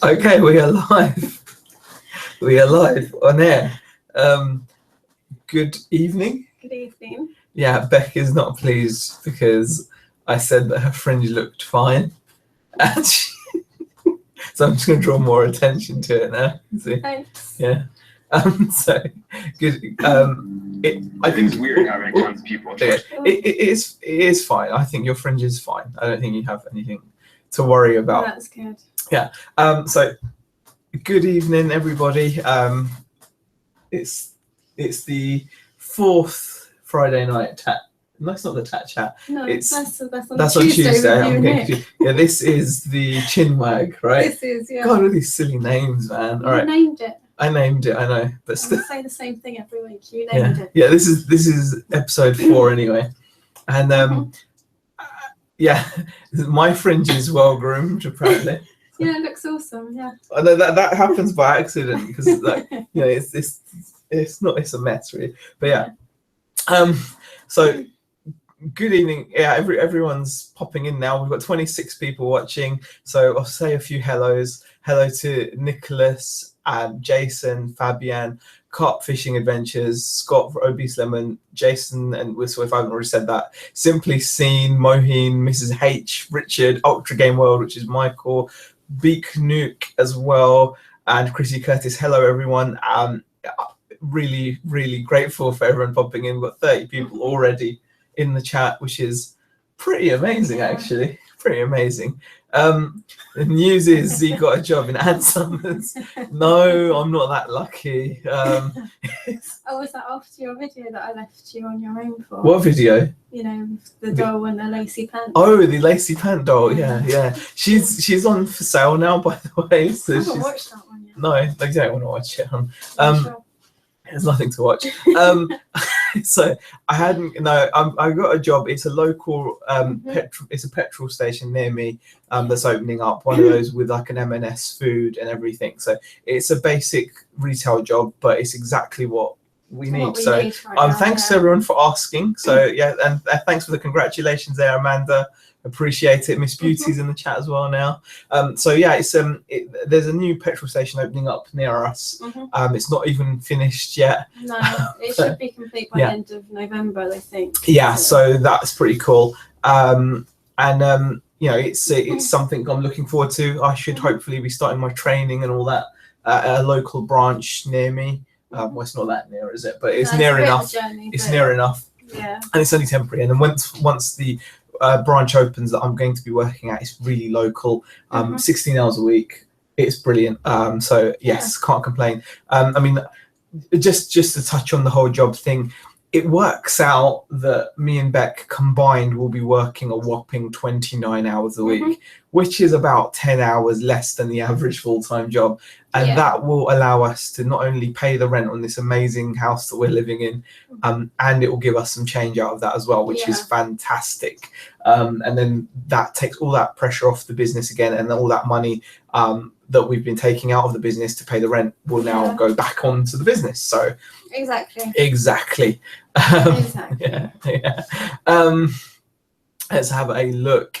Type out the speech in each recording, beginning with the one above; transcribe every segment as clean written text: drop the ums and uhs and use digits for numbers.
Okay, we are live. We are live on air. Good evening. Good evening. Yeah, Beck is not pleased because I said that her fringe looked fine. And so I'm just going to draw more attention to it now. See? Thanks. Yeah. So good. I think it's weird having tons of people. It is fine. I think your fringe is fine. I don't think you have anything to worry about. Oh, that's good. Yeah. So good evening, everybody. It's the fourth Friday night tat. No, it's not the tat chat. No, that's on Tuesday. I'm getting confused. Yeah, this is the Chinwag, right? This is, yeah. God, all these silly names, man. All right. You named it. I named it. I know, but still. I say the same thing every week. You named it. Yeah. This is episode 4 anyway, and yeah, my fringe is well groomed apparently. Yeah, it looks awesome. Yeah. I know that happens by accident because like it's a mess really, but yeah. So good evening. Yeah, everyone's popping in now. We've got 26 people watching, so I'll say a few hellos. Hello to Nicholas, Jason, Fabian, Carp Fishing Adventures, Scott for Obese Lemon, Jason and Whistle, if I haven't already said that, Simply Seen, Moheen, Mrs. H, Richard, Ultra Game World, which is Michael, Beak Nuke as well, and Chrissy Curtis. Hello everyone. Really, really grateful for everyone popping in. We've got 30 people already in the chat, which is pretty amazing, actually. Pretty amazing. The news is he got a job in Ad Summers. No, I'm not that lucky. Oh, was that after your video that I left you on your own for? What video? You know, the doll and the lacy pants. Oh, the lacy pant doll. Yeah. She's on for sale now, by the way. So I haven't watched that one yet. No, I don't want to watch it. Sure. There's nothing to watch. So I got a job. It's a local it's a petrol station near me that's opening up, one of those with like an M&S food and everything. So it's a basic retail job, but it's exactly what we need. Thanks to everyone for asking. So yeah, and thanks for the congratulations there, Amanda. Appreciate it. Miss Beauty's in the chat as well now. So yeah, it's there's a new petrol station opening up near us. It's not even finished yet. No, it should be complete by the end of November, I think. Yeah, so that's pretty cool. And you know, it's something I'm looking forward to. I should hopefully be starting my training and all that at a local branch near me. Well, it's not that near, is it? But it's near enough. It's near enough. Yeah. And it's only temporary. And then once the branch opens that I'm going to be working at, it's really local, 16 hours a week. It's brilliant. So yes, can't complain. I mean, just to touch on the whole job thing, it works out that me and Beck combined will be working a whopping 29 hours a week, which is about 10 hours less than the average full-time job. And that will allow us to not only pay the rent on this amazing house that we're living in, and it will give us some change out of that as well, which is fantastic. And then that takes all that pressure off the business again, and all that money that we've been taking out of the business to pay the rent will now go back onto the business. So exactly. Let's have a look.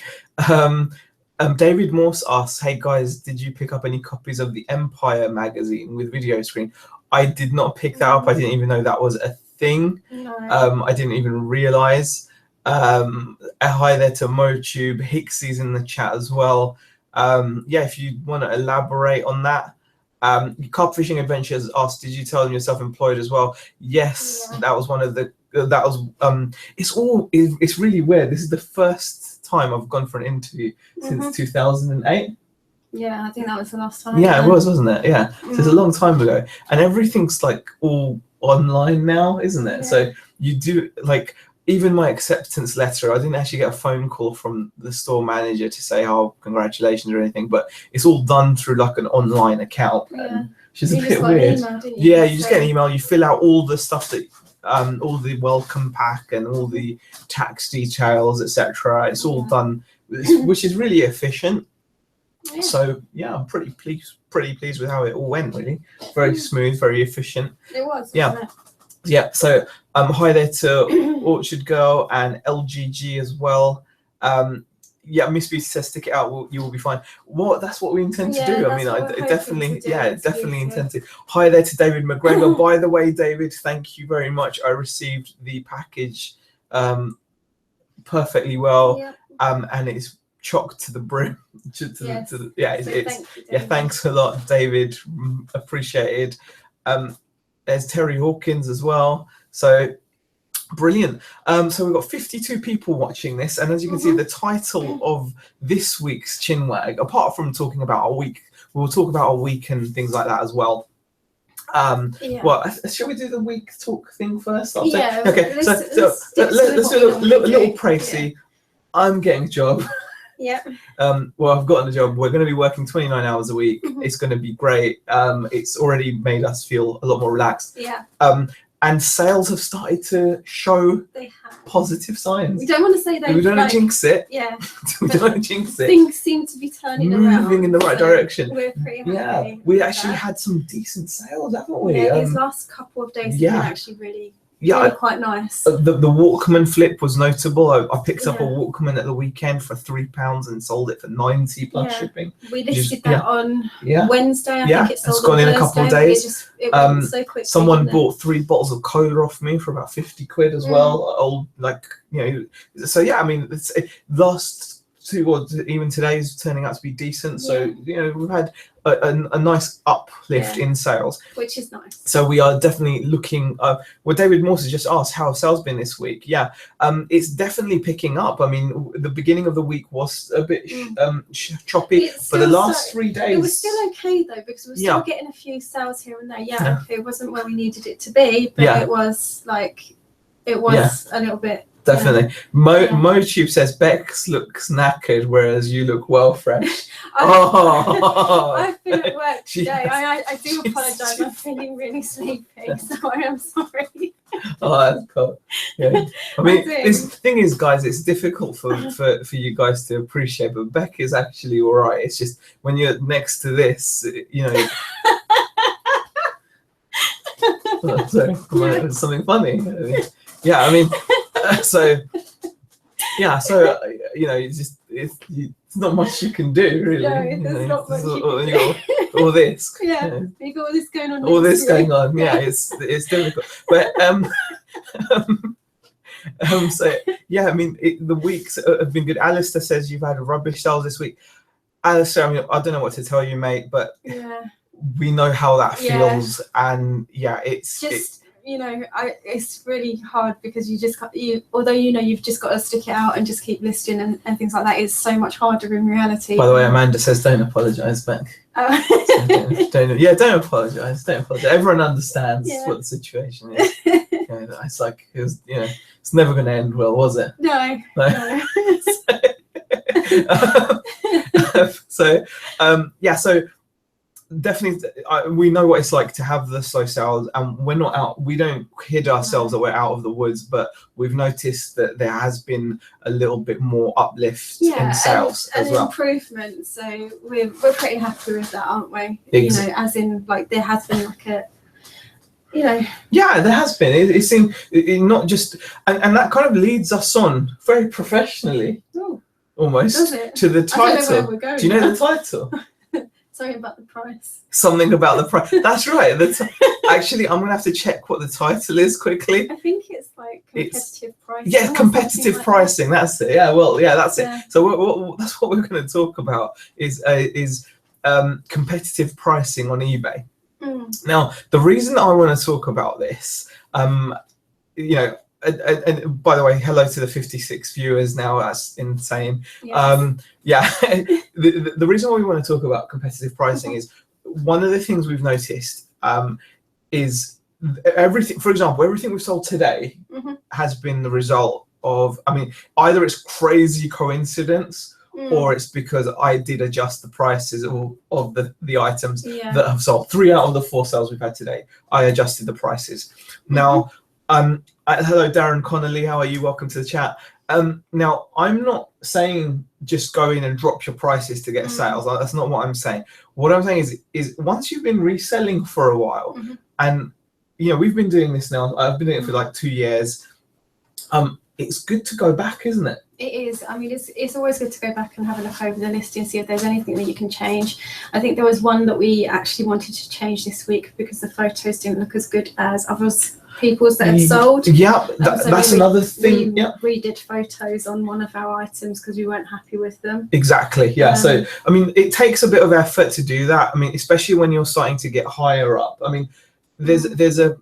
David Morse asks, hey guys, did you pick up any copies of the Empire magazine with video screen? I did not pick that up. I didn't even know that was a thing. No. I didn't even realize. Hi there to MoTube. Hicksy's in the chat as well. Yeah, if you want to elaborate on that. Carp Fishing Adventures asked, did you tell them you're self-employed as well? Yes, that was one of the, it's really weird. This is the first time I've gone for an interview since 2008. Yeah, I think that was the last time. Yeah, it was, wasn't it? Yeah, so it's a long time ago. And everything's like all online now, isn't it? So you do, like, even my acceptance letter, I didn't actually get a phone call from the store manager to say, oh, congratulations or anything, but it's all done through like an online account, which is a bit weird. You just get an email, you fill out all the stuff that, all the welcome pack and all the tax details, etc. It's all done, which is really efficient. So yeah, I'm pretty pleased with how it all went, really. Very smooth, very efficient. It was, wasn't it? Yeah, so hi there to Orchard Girl and LGG as well. yeah, Miss Beauty says stick it out, you will be fine. That's what we intend to do. I mean, I definitely, definitely intend to. Hi there to David McGregor. By the way, David, thank you very much. I received the package perfectly well, and it's chocked to the brim. Thanks a lot, David. Appreciated. There's Terry Hawkins as well. So brilliant. So we've got 52 people watching this, and as you can see, the title of this week's Chinwag, apart from talking about our week, we'll talk about our week and things like that as well. Well, shall we do the week talk thing first? Yeah. Okay. Let's do a little précis. Yeah. I'm getting a job. Yeah. Well, I've gotten a job. We're going to be working 29 hours a week. It's going to be great. It's already made us feel a lot more relaxed. Yeah. And sales have started to show positive signs. We don't want to say that. We don't want to jinx it. Yeah. We don't want to jinx it. Things seem to be turning around. Moving in the right direction. We're pretty happy. Yeah. We actually had some decent sales, haven't we? Yeah, these last couple of days have been actually really quite nice. The Walkman flip was notable. I picked up a Walkman at the weekend for £3 and sold it for 90 plus shipping. We listed that on Wednesday. I think it sold it's gone in a couple of days. It went so quickly. Someone bought 3 bottles of cola off me for about 50 quid as well. So yeah, I mean, it's last 2 or even today's turning out to be decent. So we've had a nice uplift in sales, which is nice. So we are definitely looking. Well, David Morse has just asked how have sales been this week. Yeah, it's definitely picking up. I mean, the beginning of the week was a bit choppy, but the last 3 days it was still okay though, because we're still getting a few sales here and there. Okay, it wasn't where we needed it to be, but it was a little bit. Definitely. MoTube says Bex looks knackered, whereas you look well fresh. I've been at work today. I do apologise. I'm feeling really sleepy, so I am sorry. Oh, that's cool. Yeah. I mean, this thing is, guys, it's difficult for you guys to appreciate, but Beck is actually all right. It's just when you're next to this, it's something funny. Yeah, I mean. It's not much you can do, really. No, there's not much you can do. All this. Yeah, you got all this going on. All this going on. Yeah, it's difficult. But so yeah, I mean, the weeks have been good. Alistair says you've had rubbish sales this week. Alistair, I mean, I don't know what to tell you, mate, but we know how that feels, and it's just. It's really hard because although you've just got to stick it out and just keep listing and things like that, it's so much harder in reality. By the way, Amanda says don't apologise, Beck. Don't apologise. Everyone understands what the situation is. It's like it's never going to end well, was it? No. So definitely, we know what it's like to have the slow sales, and we're not out. We don't kid ourselves that we're out of the woods, but we've noticed that there has been a little bit more uplift in sales as well. Improvement. So we're pretty happy with that, aren't we? As in, there has been Yeah, there has been. It seemed not just, and that kind of leads us on very professionally, almost to the title. I don't know where we're going. Do you know the title? Something about the price. Something about the price. That's right. Actually, I'm going to have to check what the title is quickly. I think it's competitive pricing. Yeah, competitive pricing. That's it. Yeah, well, that's it. So that's what we're going to talk about is competitive pricing on eBay. Now, the reason I want to talk about this, and by the way, hello to the 56 viewers now. That's insane. Yes. The reason why we want to talk about competitive pricing is one of the things we've noticed is everything. For example, everything we've sold today has been the result of. I mean, either it's crazy coincidence or it's because I did adjust the prices of the items that have sold. 3 out of the 4 sales we've had today, I adjusted the prices. Now. Hello, Darren Connolly. How are you? Welcome to the chat. Now, I'm not saying just go in and drop your prices to get sales. That's not what I'm saying. What I'm saying is once you've been reselling for a while, and we've been doing this now. I've been doing it for 2 years. it's good to go back, isn't it? It is. I mean, it's always good to go back and have a look over the list and see if there's anything that you can change. I think there was one that we actually wanted to change this week because the photos didn't look as good as others people's that had sold. Yeah, that's another thing. We redid photos on one of our items because we weren't happy with them. Exactly. Yeah. So I mean, it takes a bit of effort to do that. I mean, especially when you're starting to get higher up. I mean, there's a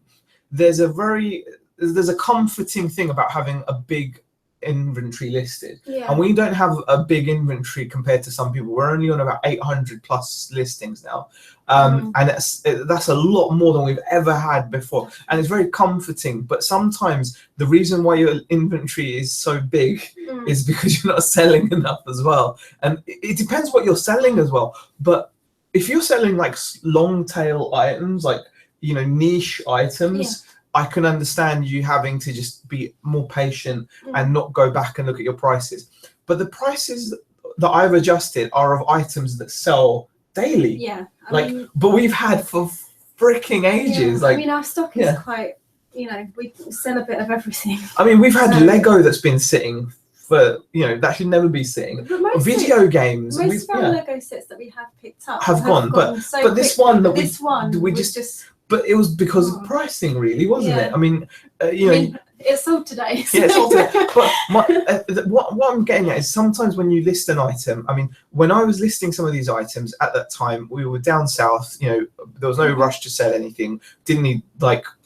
comforting thing about having a big inventory listed, and we don't have a big inventory compared to some people. We're only on about 800 plus listings now, and that's a lot more than we've ever had before, and it's very comforting. But sometimes the reason why your inventory is so big is because you're not selling enough as well, and it depends what you're selling as well. But if you're selling like long tail items, like niche items, I can understand you having to just be more patient and not go back and look at your prices. But the prices that I've adjusted are of items that sell daily. Yeah. But we've had for freaking ages. I mean, our stock is quite, we sell a bit of everything. I mean, we've had Lego that's been sitting for, that should never be sitting. Video games. Most of our Lego sets that we have picked up have gone. But this one that we just but it was because of pricing, really, wasn't it? I mean, it's sold today. So. Yeah, it's sold today. But what I'm getting at is sometimes when you list an item, I mean, when I was listing some of these items at that time, we were down south. There was no rush to sell anything. Didn't need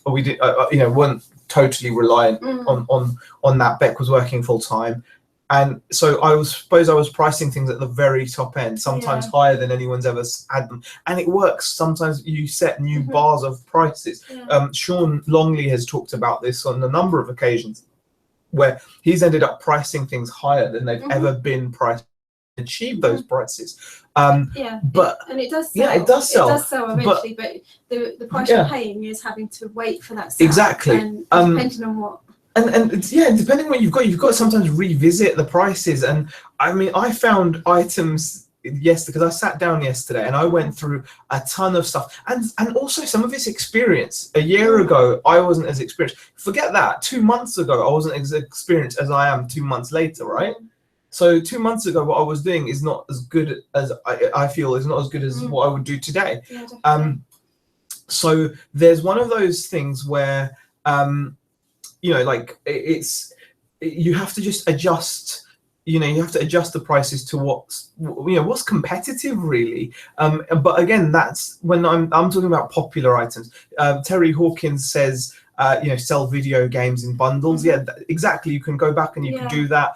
weren't totally reliant on that. Beck was working full time. And so I was pricing things at the very top end, sometimes higher than anyone's ever had them. And it works. Sometimes you set new bars of prices. Sean Longley has talked about this on a number of occasions where he's ended up pricing things higher than they've ever been priced to achieve those prices. And it does sell. Yeah, it does sell. It does sell eventually, but the price you're paying is having to wait for that sale. Exactly. And depending on what. And depending on what you've got to sometimes revisit the prices. And I mean, I found items because I sat down yesterday and I went through a ton of stuff, and also some of it's experience. A year ago, I wasn't as experienced. Forget that. 2 months ago, I wasn't as experienced as I am 2 months later, right? So 2 months ago, what I was doing is not as good as I feel is not as good as what I would do today. Yeah, so there's one of those things where you have to just adjust. You have to adjust the prices to what's competitive, really. But again, that's when I'm talking about popular items. Terry Hawkins says, sell video games in bundles. Yeah, exactly. You can go back and you can do that.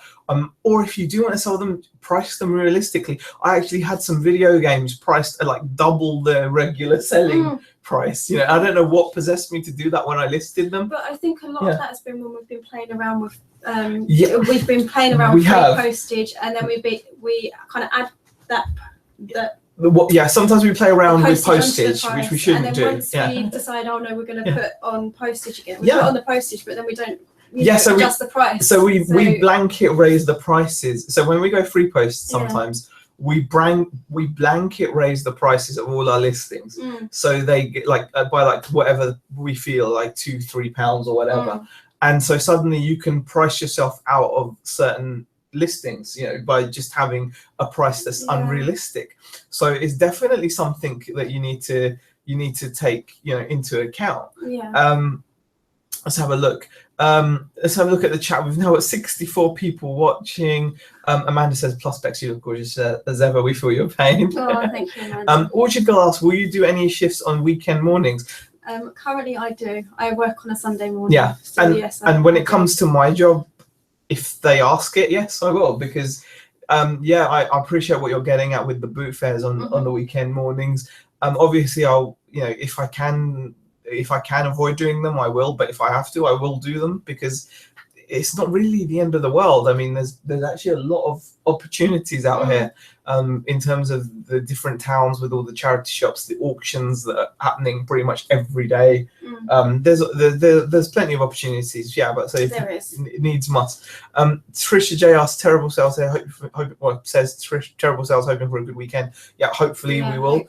Or if you do want to sell them, price them realistically. I actually had some video games priced at like double the regular selling price. I don't know what possessed me to do that when I listed them. But I think a lot of that has been when we've been playing around with we've been playing around with free postage, and then we kind of add that. Sometimes we play around with postage, which we shouldn't do. And then once we decide, oh no, we're going to put on postage again. We put on the postage, but then we don't. So adjust the price. So we blanket raise the prices. So when we go free post, sometimes we blanket raise the prices of all our listings. So they get by whatever we feel like £2-3 or whatever. And so suddenly you can price yourself out of certain listings, by just having a price that's unrealistic. So it's definitely something that you need to take into account. Let's have a look. Let's have a look at the chat. We've now got 64 people watching. Amanda says, plus Bex, you look gorgeous as ever. We feel your pain. Oh, thank you, Amanda. Orchard Girl asks, will you do any shifts on weekend mornings? Currently I do. I work on a Sunday morning. Yeah, so yes, and when it comes to my job, if they ask it, yes, I will, because I appreciate what you're getting at with the boot fairs on the weekend mornings. Obviously I'll, if I can avoid doing them, I will, but if I have to, I will do them, because it's not really the end of the world. I mean, there's actually a lot of opportunities out here in terms of the different towns with all the charity shops, the auctions that are happening pretty much every day. There's plenty of opportunities, but so it needs must. Trisha J asks, terrible sales here. Says Trish, terrible sales, hoping for a good weekend. Yeah, hopefully we will.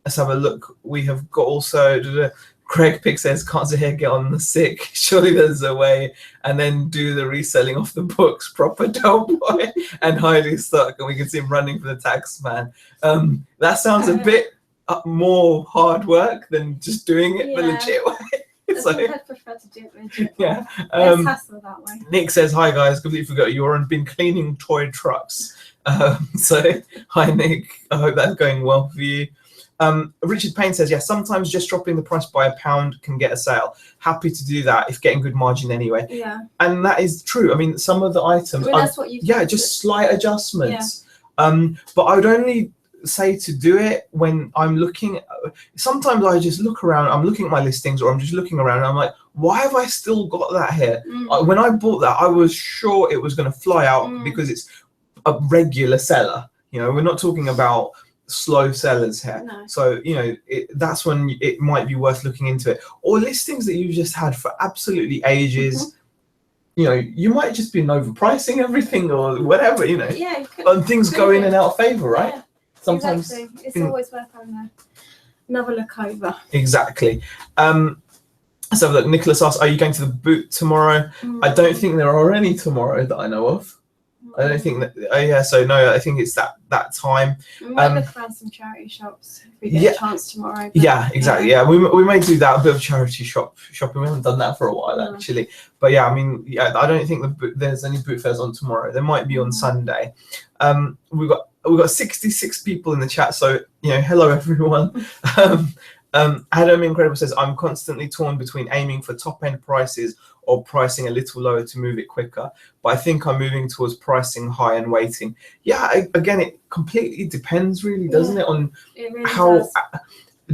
Let's have a look. We have got also Craig Pick says, can't sit here, get on the sick. Surely there's a way. And then do the reselling off the books, proper dope boy, and highly stuck. And we can see him running for the tax man. That sounds a bit more hard work than just doing it the legit way. So, I'd prefer to do it legit. Yeah. Less hassle that way. Nick says, hi guys, completely forgot you've been cleaning toy trucks. So hi Nick, I hope that's going well for you. Richard Payne says, yeah, sometimes just dropping the price by £1 can get a sale. Happy to do that if getting good margin anyway. Yeah. And that is true. I mean, some of the items, that's what you've just slight adjustments. Yeah. But I would only say to do it when I'm looking. Sometimes I just look around, I'm looking at my listings, or I'm just looking around and I'm like, why have I still got that here? When I bought that, I was sure it was going to fly out because it's a regular seller. We're not talking about slow sellers here. No. So that's when it might be worth looking into it, or listings that you've just had for absolutely ages. You might just be overpricing everything or whatever, Yeah, and things go in and out of favor, right? Yeah, sometimes exactly. It's always worth having another look over. Exactly. So look, Nicholas asks, are you going to the boot tomorrow? I don't think there are any tomorrow that I know of. I don't think that. So no, I think it's that time. We might look around some charity shops if we get a chance tomorrow. Yeah, exactly. Yeah, we may do that, a bit of charity shopping. We haven't done that for a while actually. But yeah, I mean, I don't think there's any boot fairs on tomorrow. There might be on Sunday. We've got 66 people in the chat, so hello everyone. Adam Incredible says, I'm constantly torn between aiming for top end prices or pricing a little lower to move it quicker, but I think I'm moving towards pricing high and waiting. Yeah, again, it completely depends really, doesn't it, on how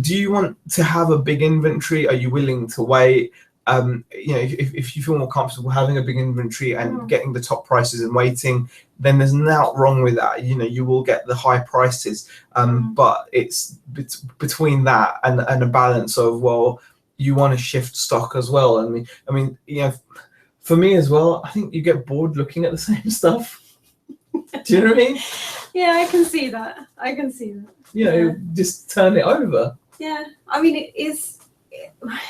do you want to have a big inventory? Are you willing to wait? If you feel more comfortable having a big inventory and getting the top prices and waiting, then there's nothing wrong with that. You will get the high prices, but it's between that and a balance of, well, you want to shift stock as well. I mean, for me as well, I think you get bored looking at the same stuff. Do you know what I mean? Yeah, I can see that. Just turn it over. Yeah, I mean, it is.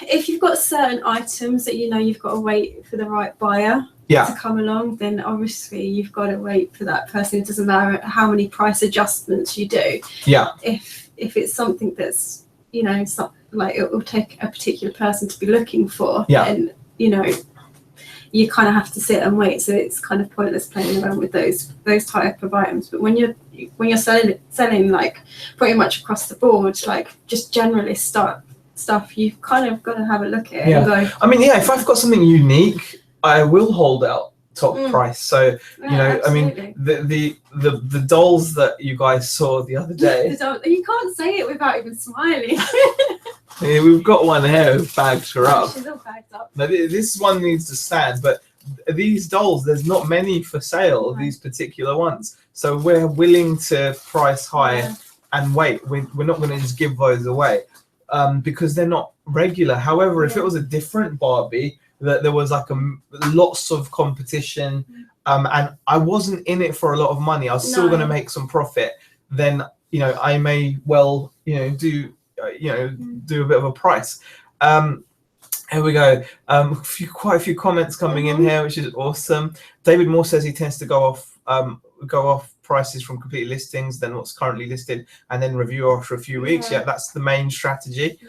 If you've got certain items that you've got to wait for the right buyer to come along, then obviously you've got to wait for that person. It doesn't matter how many price adjustments you do. Yeah. If it's something that's it's not like it will take a particular person to be looking for, then you kind of have to sit and wait. So it's kind of pointless playing around with those type of items. But when you're selling like pretty much across the board, like just generalist stuff, you've kind of got to have a look at it and go, I mean, if I've got something unique, I will hold out top price. So I mean, the dolls that you guys saw the other day, you can't say it without even smiling. Yeah, we've got one here who bagged her up. She's all bagged up. Now, this one needs to stand, but these dolls, there's not many for sale, these particular ones. So we're willing to price high and wait. We're not going to just give those away. Because they're not regular. However, if it was a different Barbie, that there was like lots of competition, and I wasn't in it for a lot of money, I was still going to make some profit, then I may well do a bit of a price. Here we go. Quite a few comments coming in here, which is awesome. David Moore says he tends to go off prices from complete listings than what's currently listed, and then review after a few weeks. Yeah, that's the main strategy.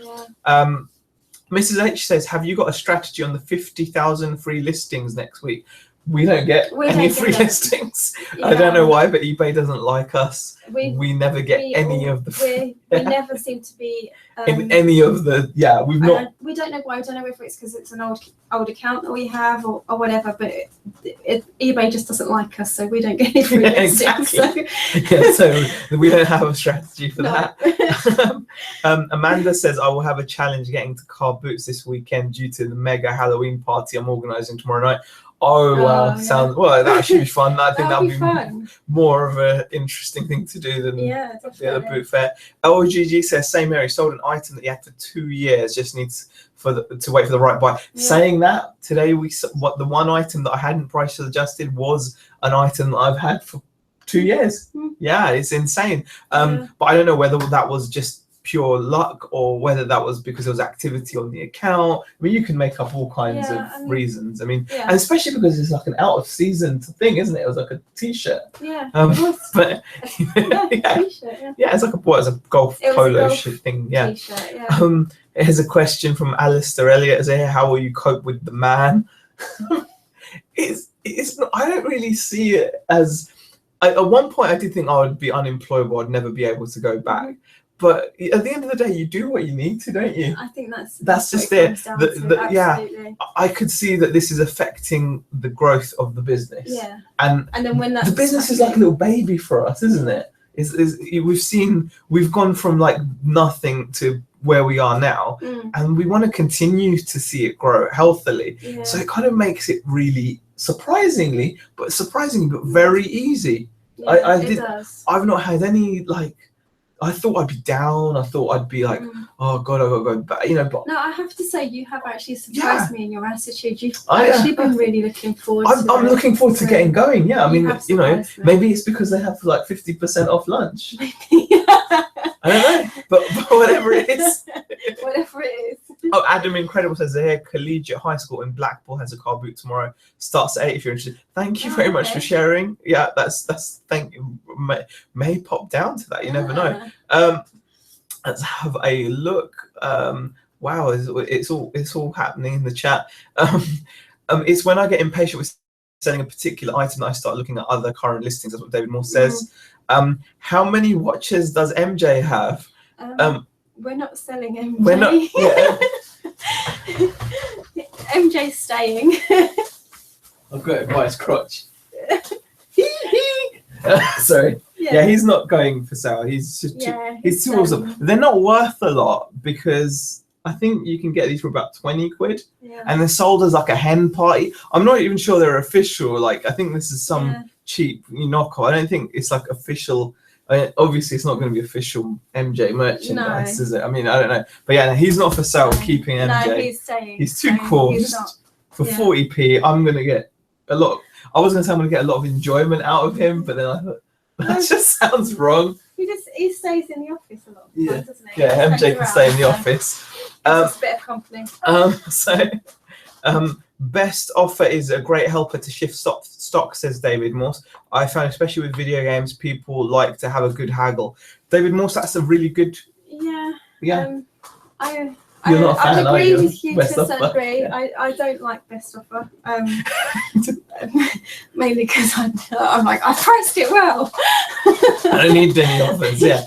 Mrs. H says, have you got a strategy on the 50,000 free listings next week? We don't get any free listings. I don't know why, but eBay doesn't like us. We never get any of the. We never seem to be in any of the. Yeah, we've not. We don't know why. I don't know if it's because it's an old account that we have or whatever. But eBay just doesn't like us, so we don't get any free listings. Exactly. So we don't have a strategy for that. Amanda says, I will have a challenge getting to car boots this weekend due to the mega Halloween party I'm organising tomorrow night. Oh wow! Sounds well. That should be fun. I think that'll be fun. More of an interesting thing to do than the boot fair. LGG says, same Mary sold an item that he had for 2 years. Just needs to wait for the right buy. Saying that, today the one item that I hadn't price adjusted was an item that I've had for 2 years. Yeah, it's insane. But I don't know whether that was just pure luck or whether that was because there was activity on the account. I mean, you can make up all kinds of reasons. I mean, and especially because it's like an out of season thing, isn't it? It was like a t-shirt. Yeah. But it's like it's a golf polo thing. Yeah. T-shirt, yeah. Here's a question from Alistair Elliott. How will you cope with the man? It's not, I don't really see it as. At one point, I did think I would be unemployable. I'd never be able to go back. But at the end of the day, you do what you need to, don't you? I think that's just it. I could see that this is affecting the growth of the business. Yeah. And then when the business is like a little baby for us, isn't it? We've gone from like nothing to where we are now, and we want to continue to see it grow healthily. Yeah. So it kind of makes it really surprisingly but very easy. Yeah, I've not had any like. I thought I'd be down. I thought I'd be like, oh God, I've got to go back. But no, I have to say you have actually surprised me in your attitude. You've actually been really looking forward. I'm looking forward to getting going. Yeah, I mean, maybe it's because they have like 50% off lunch. I don't know, but whatever it is. Whatever it is. Oh, Adam Incredible says here, Collegiate High School in Blackpool has a car boot tomorrow. Starts at 8 if you're interested. Thank you very much for sharing. Yeah, that's thank you. May pop down to that. You never know. Let's have a look. Wow, it's all happening in the chat. It's when I get impatient with selling a particular item that I start looking at other current listings. That's what David Moore says. How many watches does MJ have? We're not selling MJ. We're not. Yeah. MJ's staying. I've got it by his crotch. Sorry. Yeah, he's not going for sale. He's too awesome. They're not worth a lot because I think you can get these for about 20 quid. Yeah. And they're sold as like a hen party. I'm not even sure they're official. Like, I think this is some cheap knockoff. I don't think it's like official. Obviously, it's not going to be official MJ merchandise, is it? I mean, I don't know. But yeah, he's not for sale. Keeping MJ. No, he's staying. He's too cool. For 40p, I'm going to get a lot. I was going to say I'm going to get a lot of enjoyment out of him, but then I thought, that just sounds wrong. He stays in the office a lot, doesn't he? Yeah, MJ can stay in the office. It's a bit of company. Best offer is a great helper to shift stock, says David Morse. I found, especially with video games, people like to have a good haggle. David Morse, that's a really good. Yeah. You're not a fan, I agree with you to Best a certain offer. degree. I don't like best offer. Mainly because I'm like, I priced it well. I don't need any offers. Yeah.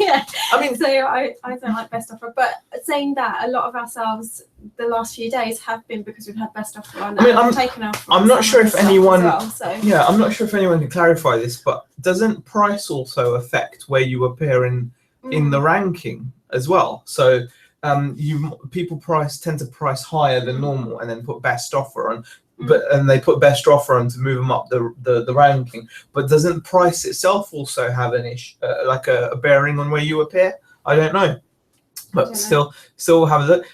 I mean, so I don't like best offer. But saying that, a lot of our sales the last few days have been because we've had best offer on. I'm taken off. I'm not sure if anyone. Yeah, I'm not sure if anyone can clarify this, but doesn't price also affect where you appear in the ranking as well? So. People tend to price higher than normal and then put best offer on, and they put best offer on to move them up the ranking. But doesn't price itself also have an issue, like a bearing on where you appear? I don't know, but still have a look.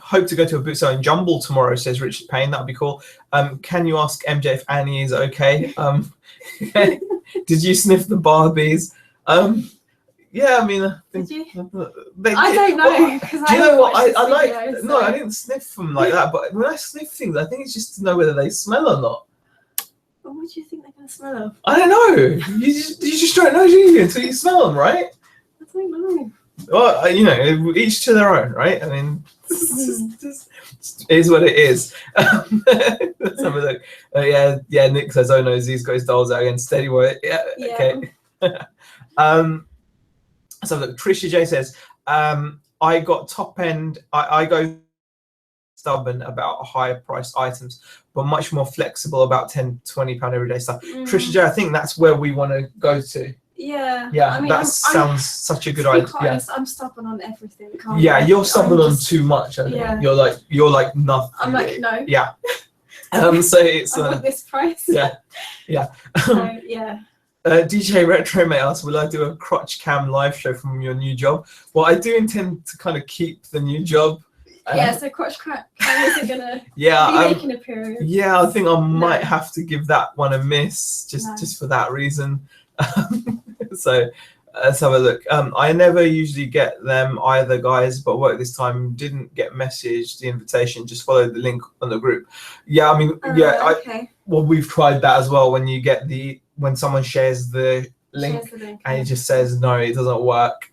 Hope to go to a boot sale in Jumble tomorrow, says Richard Payne. That'd be cool. Can you ask MJ if Annie is okay? Did you sniff the Barbies? Yeah, I mean, I think I don't know. Do you know what I like? So. No, I didn't sniff them like that. But when I sniff things, I think it's just to know whether they smell or not. Well, what do you think they're going to smell of? I don't know. You just don't know, do you, until you smell them, right? I don't know. Well, each to their own, right? I mean, it is what it is. Let's have a look. Nick says, "Oh no, Z's got his dolls out again. Steady work." Yeah. Okay. So look, Trisha J says, I got top end. I go stubborn about higher priced items, but much more flexible about £10-20 everyday stuff. Trisha J, I think that's where we want to go to. Yeah. I mean, that sounds such a good idea. Honest, I'm stubborn on everything. You're stubborn on too much. I think. You're like nothing. I'm like, no. Yeah. So it's. I want this price. Yeah. So, yeah. DJ Retromate asks, will I do a crotch cam live show from your new job? Well, I do intend to kind of keep the new job. So crotch cam isn't going to be making an appearance. Yeah, I think I might have to give that one a miss just for that reason. So, Let's have a look. I never usually get them either, guys, but work this time. Didn't get messaged the invitation. Just followed the link on the group. Yeah, I mean, Okay. Well, we've tried that as well. When you get when someone shares the link, and it just says no, it doesn't work.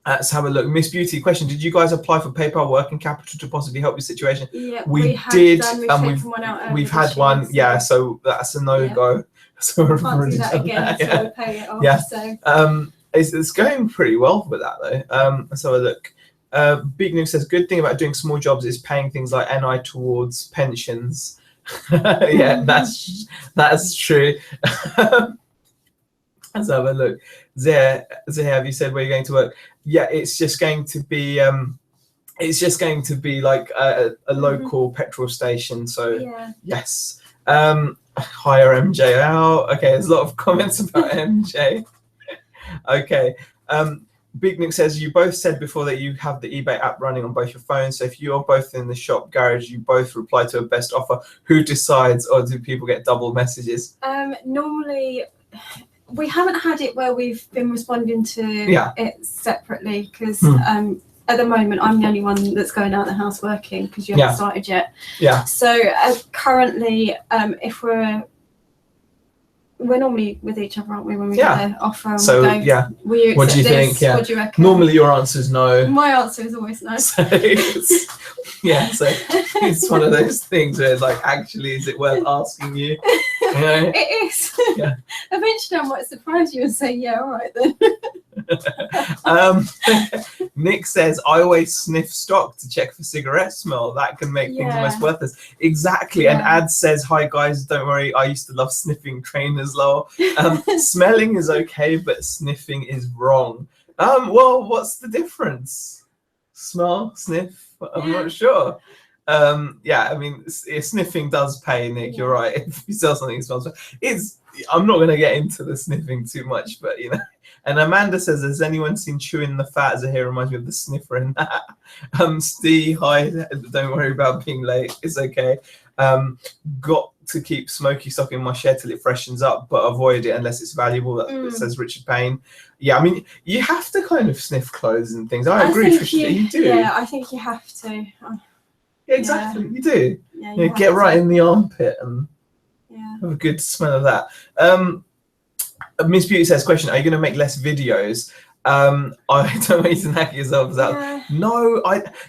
Let's have a look. Miss Beauty question: did you guys apply for PayPal working capital to possibly help your situation? Yeah, we did, and we've had one. Yeah, so that's a no-go. So we've already done that. So we'll pay it off. Yeah. So. It's going pretty well with that though. Let's have a look. Big News says good thing about doing small jobs is paying things like NI towards pensions. Yeah, that's true. Let's have a look. Zeh, have you said where you're going to work? Yeah, it's just going to be like a local petrol station. So yes. Hire MJ out. Okay, there's a lot of comments about MJ. Okay. Big Nick says you both said before that you have the eBay app running on both your phones. So if you're both in the shop garage, you both reply to a best offer. Who decides, or do people get double messages? Normally, we haven't had it where we've been responding to it separately because at the moment I'm the only one that's going out of the house working because you haven't started yet. Yeah. So currently, if we're normally with each other, aren't we, when we get an offer? And so we go, will you accept what do you this? think? Yeah. What do you reckon? Normally your answer is no. My answer is always no. So it's one of those things where it's like, actually, is it worth asking you? You know? It is. Yeah. Eventually I might surprise you and say, yeah, all right then. Nick says, I always sniff stock to check for cigarette smell. That can make things almost worthless. Exactly. And Ad says, hi guys, don't worry, I used to love sniffing trainers low. Smelling is okay, but sniffing is wrong. Well, what's the difference? Smell, sniff? I'm not sure. I mean, sniffing does pay, Nick. You're right. If you sell something that smells, I'm not going to get into the sniffing too much, but you know. And Amanda says, has anyone seen chewing the fat? As a hair reminds me of the sniffer in that. Steve, hi. Don't worry about being late. It's okay. Got to keep smoky stock in my shed till it freshens up, but avoid it unless it's valuable. That says Richard Payne. Yeah, I mean, you have to kind of sniff clothes and things. I agree, Tricia. You do. Yeah, I think you have to. Yeah, exactly. You do. Yeah, you get right in the armpit and have a good smell of that. Miss Beauty says, question, are you going to make less videos? I don't want you to nag yourselves out. No,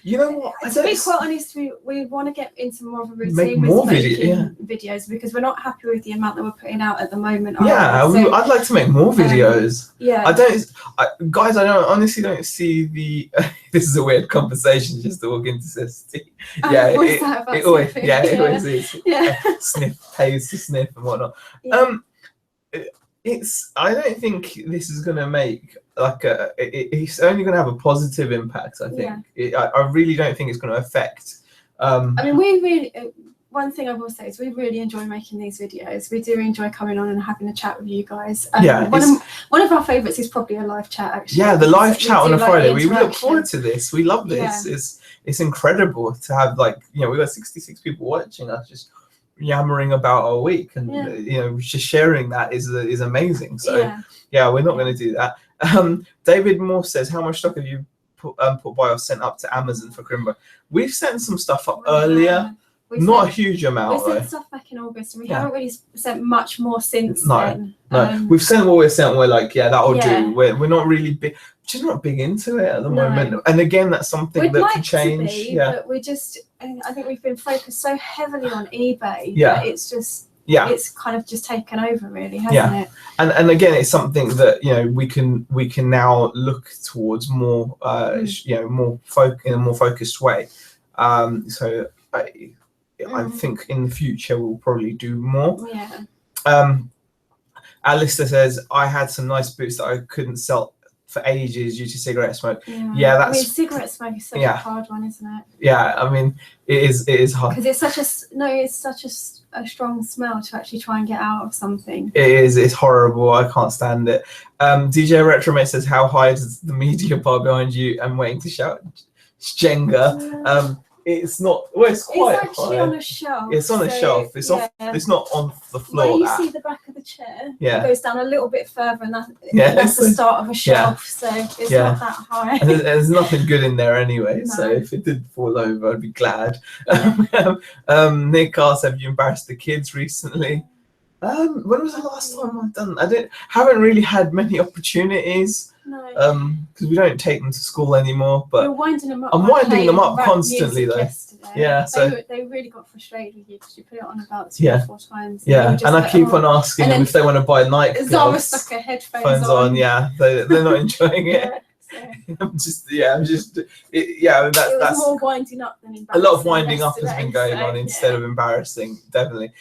you know what? To be quite honest, we want to get into more of a routine with making videos because we're not happy with the amount that we're putting out at the moment. I'd like to make more videos. Guys, I honestly don't see the. This is a weird conversation just to walk into City. It always is. Yeah, sniff pays to sniff and whatnot. I don't think this is going to make it's only going to have a positive impact. I think I really don't think it's going to affect. I mean, one thing I will say is we really enjoy making these videos. We do enjoy coming on and having a chat with you guys. One of our favourites is probably a live chat. Actually, yeah, the live chat on a Friday. We look forward to this. We love this. It's incredible to have we've got 66 people watching us just yammering about our week, and just sharing that is amazing. So we're not going to do that. David Moore says, how much stock have you put by or sent up to Amazon for Crimbo? We've sent some stuff up earlier, not a huge amount. We sent stuff back in August, and we haven't really sent much more since then. No, we've sent what we've sent. We're like, that'll do. We're not really big. Just not big into it at the moment. And again, that's something that can change. But we just, I think we've been focused so heavily on eBay that it's just, it's kind of just taken over, really, hasn't it? And again, it's something that we can now look towards more, more in a more focused way. So I think in the future we'll probably do more. Alistair says, I had some nice boots that I couldn't sell for ages due to cigarette smoke. That's cigarette smoke is such a hard one, isn't it? I mean, it is hard because it's such a strong smell to actually try and get out of something. It's horrible. I can't stand it. DJ Retromate says, how high is the media bar behind you? I'm waiting to shout Jenga. it's not. Well, it's quite It's actually high. on a shelf. It's on a shelf. It's off. It's not on the floor. Where you that. see the back of the chair, Yeah. it goes down a little bit further, and Yeah, that's the so- start of a shelf. So it's not that high. And there's nothing good in there anyway. No. So if it did fall over, I'd be glad. Yeah. Nick asks, "Have you embarrassed the kids recently?" When was the last time I've done? Haven't really had many opportunities. No. Because we don't take them to school anymore. But You're winding them up. I'm by winding them playing up rap constantly, music though. yesterday. Yeah, so they really got frustrated with you because you put it on about 3 or 4 times. Yeah, and I keep on "Oh." asking And them then if they want to buy night Zara gloves. stuck her headphones Phones on, yeah, they're not enjoying it. I'm just, that's more winding up than a embarrassing. lot of winding up has been going on instead of embarrassing, definitely.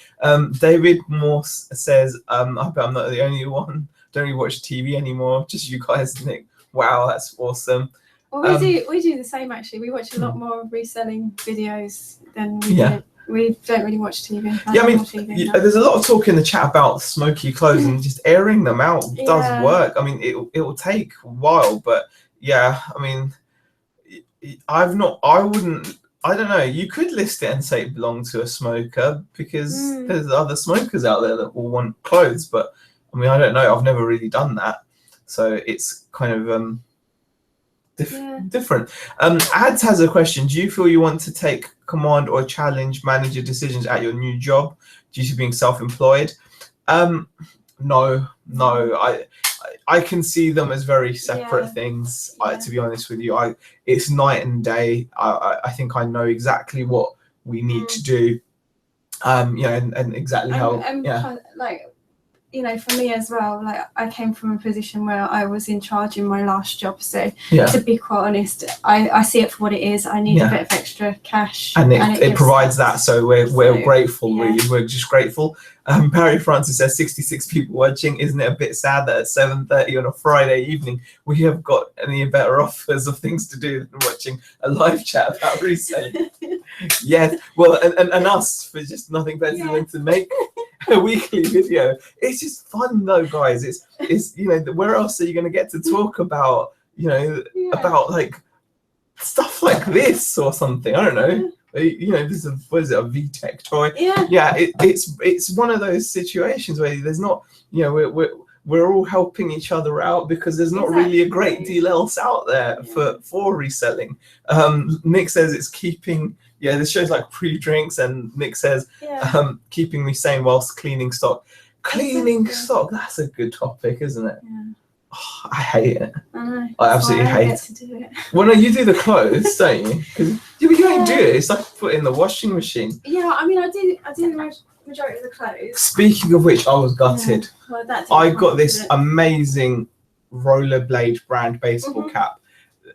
David Morse says, I bet I'm not the only one. Don't really watch TV anymore. Just you guys, Nick. Wow, that's awesome. Well, we do the same actually. We watch a lot more reselling videos than we do. We don't really watch TV. Yeah, I mean, there's a lot of talk in the chat about smoky clothes and just airing them out does work. I mean, it will take a while, but yeah, I mean, I don't know. You could list it and say it belonged to a smoker because there's other smokers out there that will want clothes, but I mean, I don't know. I've never really done that, so it's kind of different. Ads has a question. Do you feel you want to take command or challenge manager decisions at your new job due to being self-employed? No. I can see them as very separate things. To be honest with you, it's night and day. I think I know exactly what we need to do. And exactly how. For me as well, like I came from a position where I was in charge in my last job. So to be quite honest, I see it for what it is. I need a bit of extra cash. And it provides that. So we're grateful, really. We're just grateful. Barry Francis says 66 people watching. Isn't it a bit sad that at 7:30 on a Friday evening, we have got any better offers of things to do than watching a live chat about reselling? Yes. Well, and us for just nothing better than to make a weekly video. It's just fun though, guys. It's where else are you going to get to talk about about like stuff like this or something? I don't know. This is what is it, a VTech toy? It's one of those situations where there's not we're all helping each other out because there's not really a great deal else out there for reselling. Nick says it's keeping this shows like pre-drinks, and Nick says keeping me sane whilst cleaning stock. Cleaning stock, that's a good topic, isn't it? Oh, I hate it. I know. I absolutely hate to do it. Well, no, you do the clothes, don't you? Because you don't do it. It's like put in the washing machine. Yeah, I mean, I do the majority of the clothes. Speaking of which, I was gutted. Well, I got this amazing rollerblade brand baseball cap.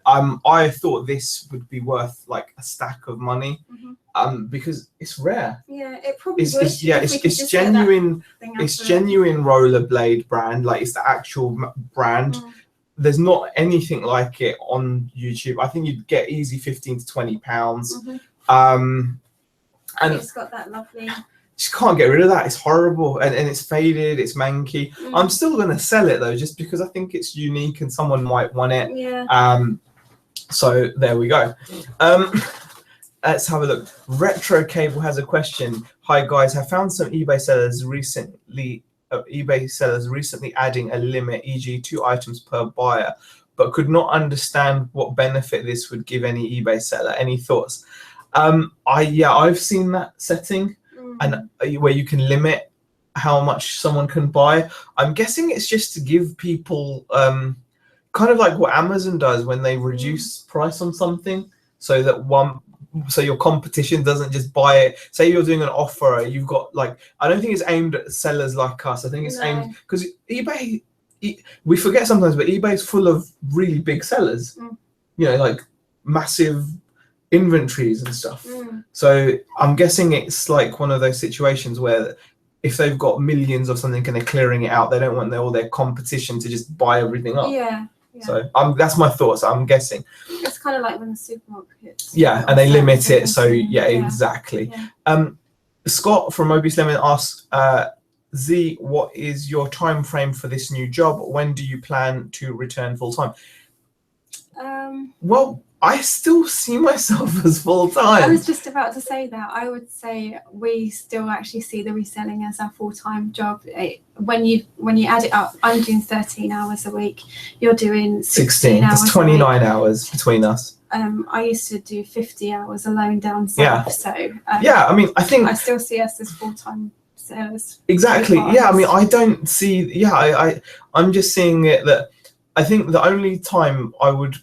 I thought this would be worth like a stack of money, because it's rare. Yeah, it probably would. It's genuine. It's genuine rollerblade brand. Like it's the actual brand. There's not anything like it on YouTube. I think you'd get easy £15 to £20. And it's got that lovely. Just can't get rid of that. It's horrible, and it's faded. It's manky. I'm still gonna sell it though, just because I think it's unique and someone might want it. Yeah. So there we go. Let's have a look. Retro Cable has a question. Hi guys, I found some eBay sellers recently adding a limit, e.g. 2 items per buyer, but could not understand what benefit this would give any eBay seller. Any thoughts? I've seen that setting, and where you can limit how much someone can buy. I'm guessing it's just to give people kind of like what Amazon does when they reduce price on something, so that your competition doesn't just buy it. Say you're doing an offer, you've got like, I don't think it's aimed at sellers like us. I think it's aimed, because eBay, we forget sometimes, but eBay is full of really big sellers, like massive inventories and stuff. So I'm guessing it's like one of those situations where if they've got millions of something and they're clearing it out, they don't want all their competition to just buy everything up. Yeah. So that's my thoughts. I'm guessing. It's kind of like when the supermarkets. Yeah, and they limit it. So exactly. Yeah. Scott from Mobius Lemon asks, Z, what is your time frame for this new job? When do you plan to return full time? Well, I still see myself as full I time. was just about to say that. I would say we still actually see the reselling as our full-time job. When you add it up, I'm doing 13 hours a week. You're doing 16 hours. That's 29 hours between us. I used to do 50 hours alone down south. So I mean, I think I still see us as full-time sellers. exactly. Yeah, I mean, I don't see. Yeah, I'm just seeing it that I think the only time I would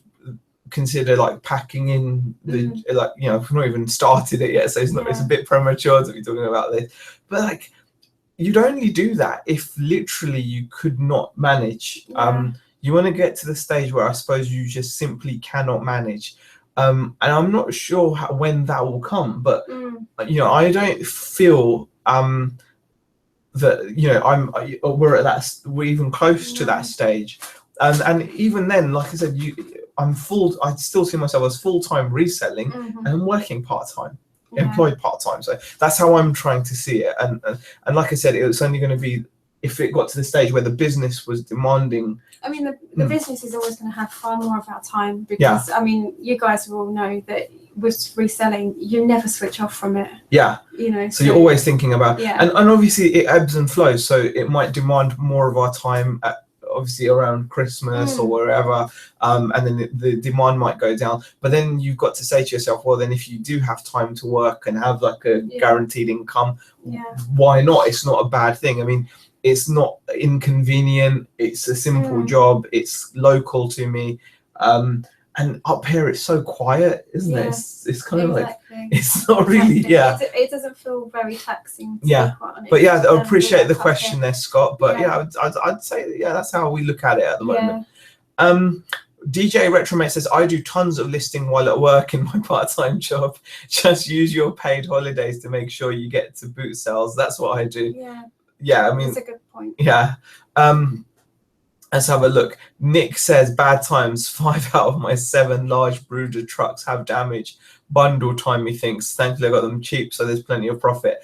consider like packing in the like, you know, we've not even started it yet, so it's not, it's a bit premature to be talking about this, but like you'd only do that if literally you could not manage. You want to get to the stage where I suppose you just simply cannot manage, and I'm not sure when that will come, but you know, I don't feel that, you know, we're even close to that stage, and even then, like I said, I still see myself as full-time reselling, and I'm working part-time, employed part-time. So that's how I'm trying to see it. And like I said, it's only going to be if it got to the stage where the business was demanding. I mean, the business is always going to have far more of our time because, I mean, you guys will all know that with reselling, you never switch off from it. Yeah. You know. So you're always thinking about, and obviously it ebbs and flows. So it might demand more of our time obviously around Christmas or wherever, and then the demand might go down, but then you've got to say to yourself, well, then if you do have time to work and have like a guaranteed income, why not? It's not a bad thing. I mean, it's not inconvenient, it's a simple job, it's local to me, and up here it's so quiet, isn't it? It's kind of like, it's not really, it doesn't feel very taxing to be quite honest. But yeah, I appreciate the question there, Scott, but I'd say that's how we look at it at the moment. DJ Retromate says, I do tons of listing while at work in my part-time job. Just use your paid holidays to make sure you get to boot sales. That's what I do. I mean, that's a good point. Let's have a look. Nick says, bad times. 5 out of my 7 large brooder trucks have damage. Bundle time, he thinks. Thankfully, I got them cheap, so there's plenty of profit.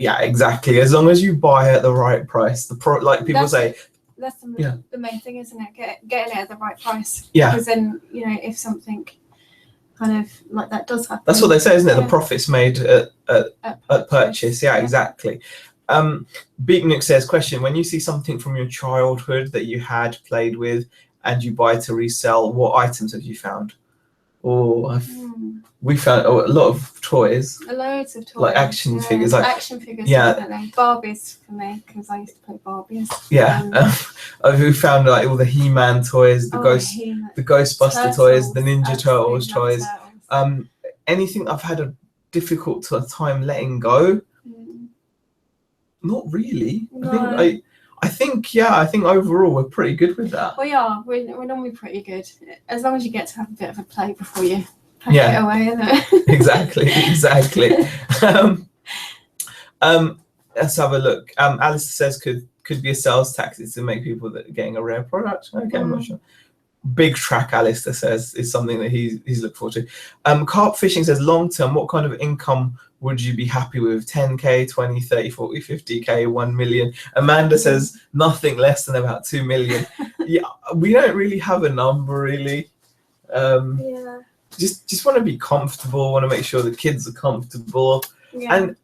Yeah, exactly. As long as you buy at the right price. Like people say. That's the main thing, isn't it? Getting it at the right price. Yeah. Because then, you know, if something kind of like that does happen. That's what they say, isn't it? The profit's made at purchase. Yeah, exactly. Beatnik says, question, when you see something from your childhood that you had played with and you buy to resell, what items have you found? We found a lot of toys. Loads of toys. Like action figures. Like action figures, definitely. Barbies for me, because I used to play Barbies. We found like all the He-Man toys, the Ghostbuster toys, the Ninja Turtles toys. Anything I've had a difficult time letting go? Not really. No. I think overall we're pretty good with that. We are. We're normally pretty good, as long as you get to have a bit of a play before you pack it away, isn't it? exactly. Let's have a look. Alistair says could be a sales tactic to make people that are getting a rare product. Okay, I'm not sure. Big track, Alistair says, is something that he's looked forward to. Carp Fishing says, long term, what kind of income would you be happy with? 10k, 20, 30, 40, 50k, 1 million. Amanda says nothing less than about 2 million. We don't really have a number really. Just want to be comfortable, want to make sure the kids are comfortable, and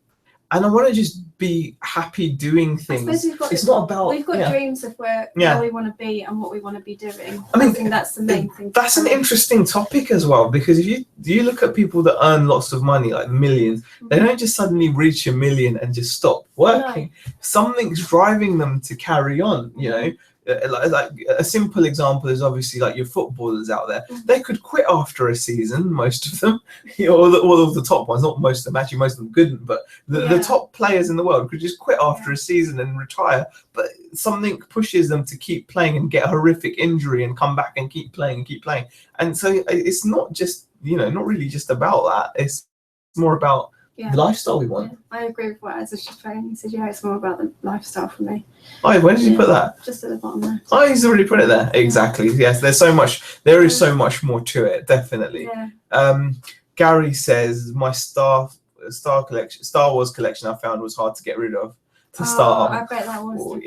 I want to just be happy doing things. It's not about. We've got dreams of where we want to be and what we want to be doing. I think that's the main thing. That's an interesting topic as well, because if you look at people that earn lots of money, like millions, they don't just suddenly reach 1 million and just stop working. No. Something's driving them to carry on. You know. Like a simple example is obviously like your footballers out there. They could quit after a season, most of them, all of the top ones, not most of them, actually most of them couldn't, but the top players in the world could just quit after a season and retire, but something pushes them to keep playing and get a horrific injury and come back and keep playing. And so it's not just, not really just about that. It's more about the lifestyle we want. I agree with what Azza just saying. He said, it's more about the lifestyle for me. Oh, where did you put that? Just at the bottom there. Oh, he's already put it there. Exactly. Yes, there is so much more to it, definitely. Gary says, my Star Wars collection I found was hard to get rid of to start I bet that was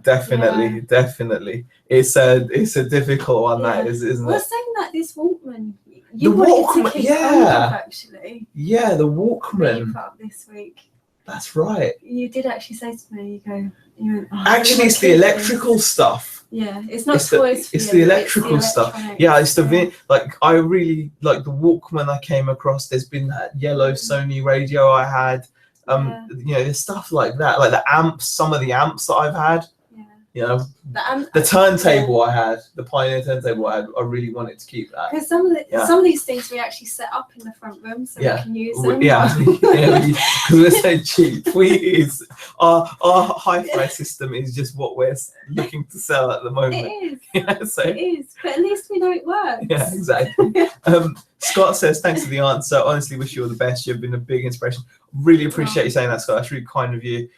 definitely. It's a difficult one, that is, isn't it? We're saying that this Walkman, You The wanted Walkman, to keep yeah. hold of, actually. Yeah, the That you Walkman. put up this week. That's right. You did actually say to me, you went, oh, Actually, it's the electrical stuff. Yeah, it's not It's toys for it's you. the electrical stuff. electronics, Yeah, it's like I really like the Walkman I came across. There's been that yellow Sony radio I had. There's stuff like that, like the amps. Some of the amps that I've had. Yeah. The turntable I had, the Pioneer turntable I had. I really wanted to keep that. Because some of these things we actually set up in the front room so we can use them. Because we're so cheap. Our hi-fi system is just what we're looking to sell at the moment. It is. It is, but at least we know it works. Yeah, exactly. Scott says, thanks for the answer. Honestly, wish you all the best. You've been a big inspiration. Really appreciate you saying that, Scott. That's really kind of you.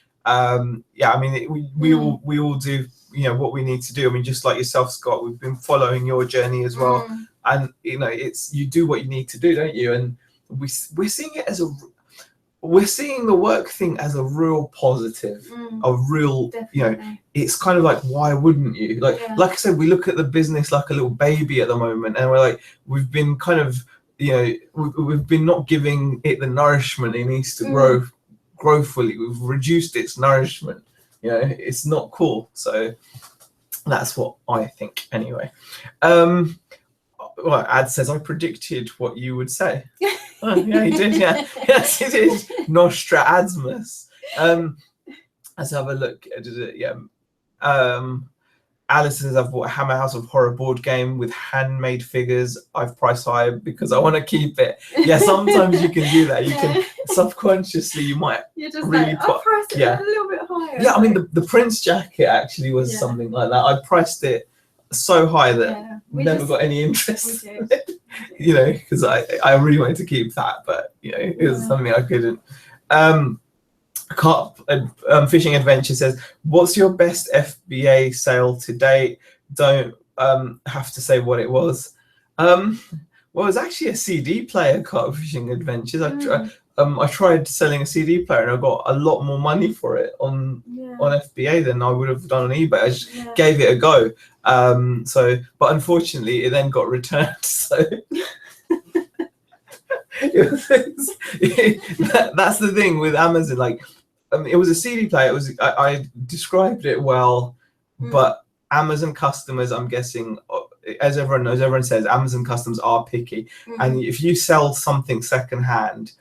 We all do what we need to do. I mean, just like yourself, Scott, we've been following your journey as well, and it's you do what you need to do, don't you? And we're seeing it we're seeing the work thing as a real positive, a real it's kind of like, why wouldn't you? Like I said, we look at the business like a little baby at the moment, and we're like, we've been kind of we've been not giving it the nourishment it needs to grow fully. We've reduced its nourishment. It's not cool. So that's what I think anyway. Ad says, I predicted what you would say. Oh, yeah, he did. Yeah, yes, he did. Nostradamus. Let's have a look. Alice says, I've bought a Hammer House of Horror board game with handmade figures. I've priced high because I want to keep it. Yeah, sometimes you can do that. You can subconsciously, you might really I'll price it a little bit higher. Yeah, I mean, the Prince jacket actually was something like that. I priced it so high that never got any interest. Because I really wanted to keep that, but it was something I couldn't. Fishing Adventure says, what's your best FBA sale to date? Don't have to say what it was. Well, it was actually a CD player, Carp Fishing Adventures. I tried selling a CD player and I got a lot more money for it on FBA than I would have done on eBay. I just gave it a go. But unfortunately it then got returned. So that's the thing with Amazon. Like, it was a CD player. I described it well, but Amazon customers, I'm guessing, as everyone knows, everyone says Amazon customers are picky, and if you sell something secondhand,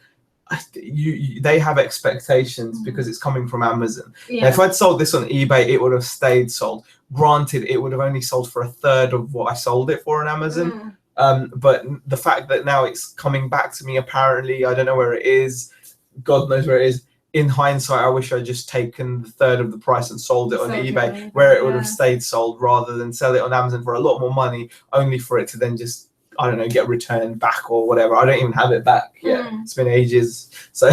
they have expectations because it's coming from Amazon. Now, if I'd sold this on eBay, it would have stayed sold. Granted, it would have only sold for a third of what I sold it for on Amazon. But the fact that now it's coming back to me, apparently, I don't know where it is. God knows where it is. In hindsight, I wish I'd just taken the third of the price and sold it on eBay, where it would have stayed sold, rather than sell it on Amazon for a lot more money, only for it to then just, I don't know, get returned back or whatever. I don't even have it back yet. It's been ages. So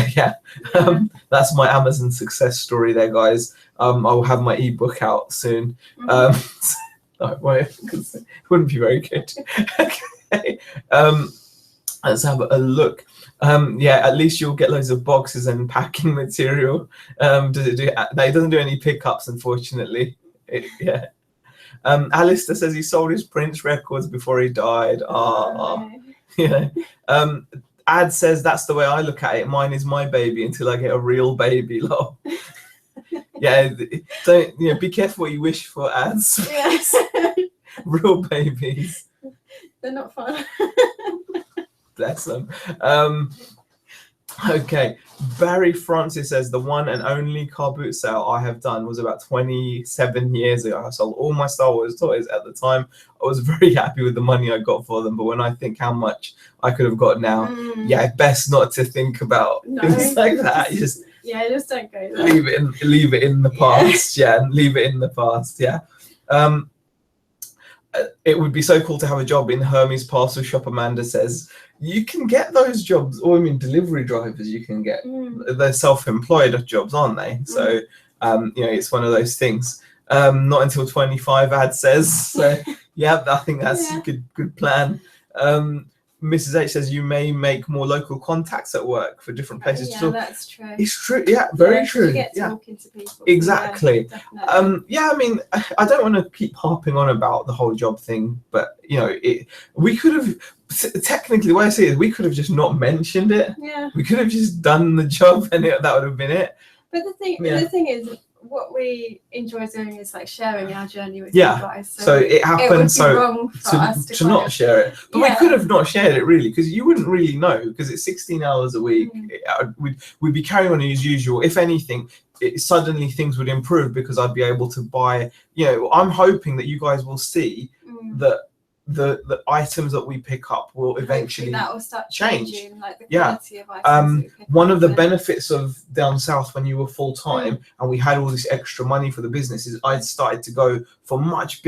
that's my Amazon success story there, guys. I will have my ebook out soon. No, because it wouldn't be very good. Okay. Let's have a look. At least you'll get loads of boxes and packing material. It doesn't do any pickups, unfortunately. Alistair says he sold his Prince records before he died. Ad says, that's the way I look at it. Mine is my baby until I get a real baby. Lol. Don't be careful what you wish for, ads. Yes. Real babies. They're not fun. Bless them. Okay, Barry Francis says, the one and only car boot sale I have done was about 27 years ago. I sold all my Star Wars toys at the time. I was very happy with the money I got for them, but when I think how much I could have got now, best not to think about things like that. Just don't go there. Leave it in the past. Leave it in the past. It would be so cool to have a job in Hermes Parcel Shop, Amanda says. You can get those jobs, or delivery drivers you can get. They're self-employed jobs, aren't they? So, it's one of those things. Not until 25, ad says. So, I think that's a good plan. Mrs. H says you may make more local contacts at work for different places. Yeah, So that's true. it's true. Yeah, very true. You get to Yeah, walk into people. exactly. Yeah, definitely. Yeah, I mean, I don't want to keep harping on about the whole job thing, but you know, we could have technically, the way I see it is, we could have just not mentioned it. Yeah. We could have just done the job, and that would have been it. But the thing is, what we enjoy doing is like sharing our journey with you guys. So it happened. So wrong for us to not share it, but we could have not shared it really, because you wouldn't really know, because it's 16 hours a week. We'd be carrying on as usual. If anything, suddenly things would improve because I'd be able to buy. You know, I'm hoping that you guys will see that the items that we pick up will eventually that will start change. Changing, like the quality of items that we pick one up, of the benefits of down south when you were full time and we had all this extra money for the business is I started to go for much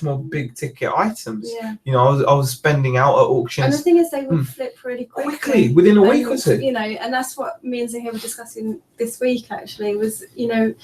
more big ticket items. Yeah. You know, I was spending out at auctions. And the thing is, they would flip really quickly within a week or two. You know, and that's what me and Zahir were discussing this week. Actually, was, you know,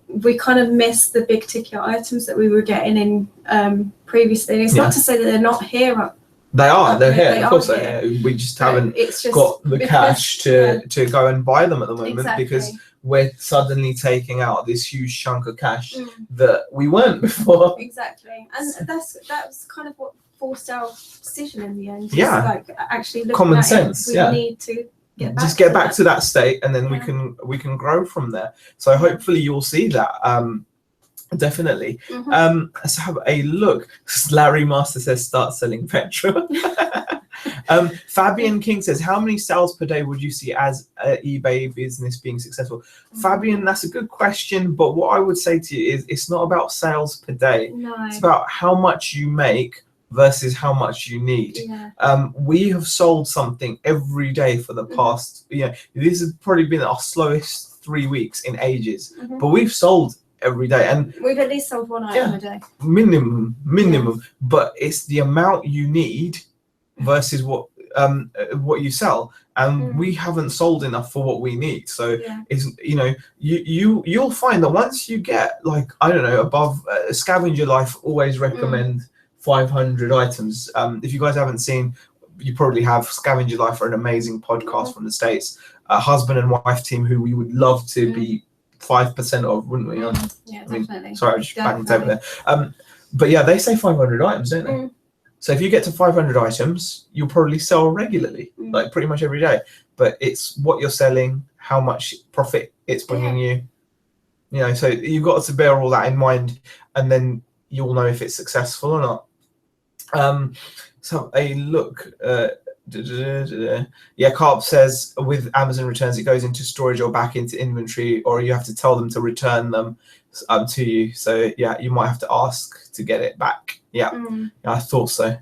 we kind of missed the big ticket items that we were getting in previously. It's not to say that they're not here. They are. They're here. They of course, are they're here. We just haven't just got the cash to go and buy them at the moment because we're suddenly taking out this huge chunk of cash that we weren't before. Exactly, and that was kind of what forced our decision in the end. Yeah, like actually looking common at sense. We need to get back to that state, and then we can grow from there. So hopefully you'll see that. Definitely. Let's have a look. Larry Master says start selling petrol. Fabian King says, how many sales per day would you see as an eBay business being successful? Fabian, that's a good question, but what I would say to you is it's not about sales per day. No. It's about how much you make versus how much you need. We have sold something every day for the past, this has probably been our slowest 3 weeks in ages, but we've sold every day, and we've at least sold one item a day. Minimum. But it's the amount you need versus what you sell, and we haven't sold enough for what we need. So it's you'll find that once you get, like, I don't know, above Scavenger Life always recommend 500 items. If you guys haven't seen, you probably have. Scavenger Life are an amazing podcast from the States, a husband and wife team who we would love to be 5% of, wouldn't we? Yeah, definitely. Sorry, I was just banging the table there. But yeah, they say 500 items, don't they? So if you get to 500 items, you'll probably sell regularly, like pretty much every day. But it's what you're selling, how much profit it's bringing you. You know, so you've got to bear all that in mind, and then you'll know if it's successful or not. So a look. Carp says with Amazon returns, it goes into storage or back into inventory, or you have to tell them to return them to you. So yeah, you might have to ask to get it back. I thought so.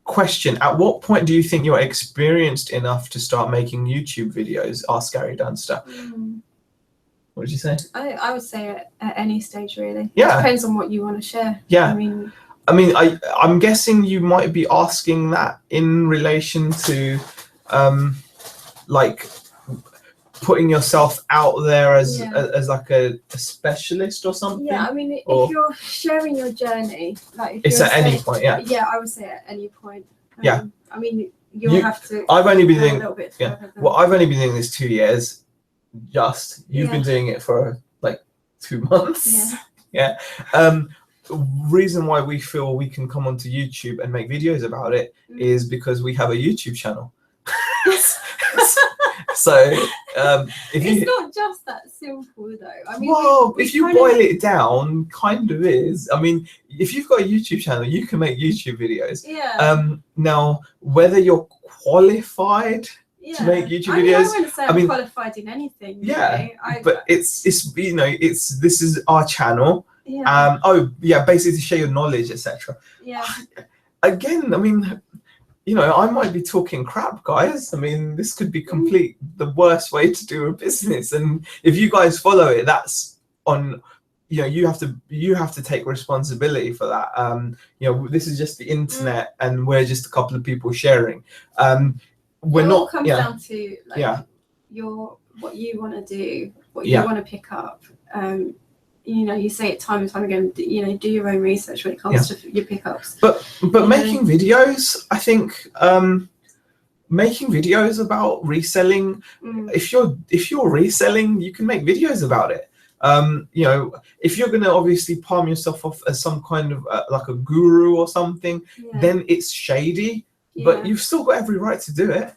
Question: at what point do you think you're experienced enough to start making YouTube videos? Asked Gary Dunster. What did you say? I would say at any stage, really. Yeah, it depends on what you want to share. I mean, I'm guessing you might be asking that in relation to, like, putting yourself out there as like a specialist or something. Yeah, I mean, if you're sharing your journey, like, it's at any point. Yeah, I would say at any point. I mean, you'll have to. I've only been doing. A little bit further than Well, I've only been doing this 2 years. You've been doing it for like 2 months. Reason why we feel we can come onto YouTube and make videos about it is because we have a YouTube channel. So it's not just that simple, though. I mean, if you boil it down, kind of is. I mean, if you've got a YouTube channel, you can make YouTube videos. Now, whether you're qualified to make YouTube videos, I wouldn't say I'm qualified in anything. But it's this is our channel. Basically to share your knowledge, etc. Again, I mean, I might be talking crap, guys. I mean, this could be the worst way to do a business, and if you guys follow it, that's on. You have to take responsibility for that. This is just the internet, and we're just a couple of people sharing. We're not. It all comes down to what you want to do, what you want to pick up. you say it time and time again, do your own research when it comes to your pickups. But making videos, I think, making videos about reselling, if you're reselling, you can make videos about it. If you're going to obviously palm yourself off as some kind of like a guru or something, then it's shady, but you've still got every right to do it.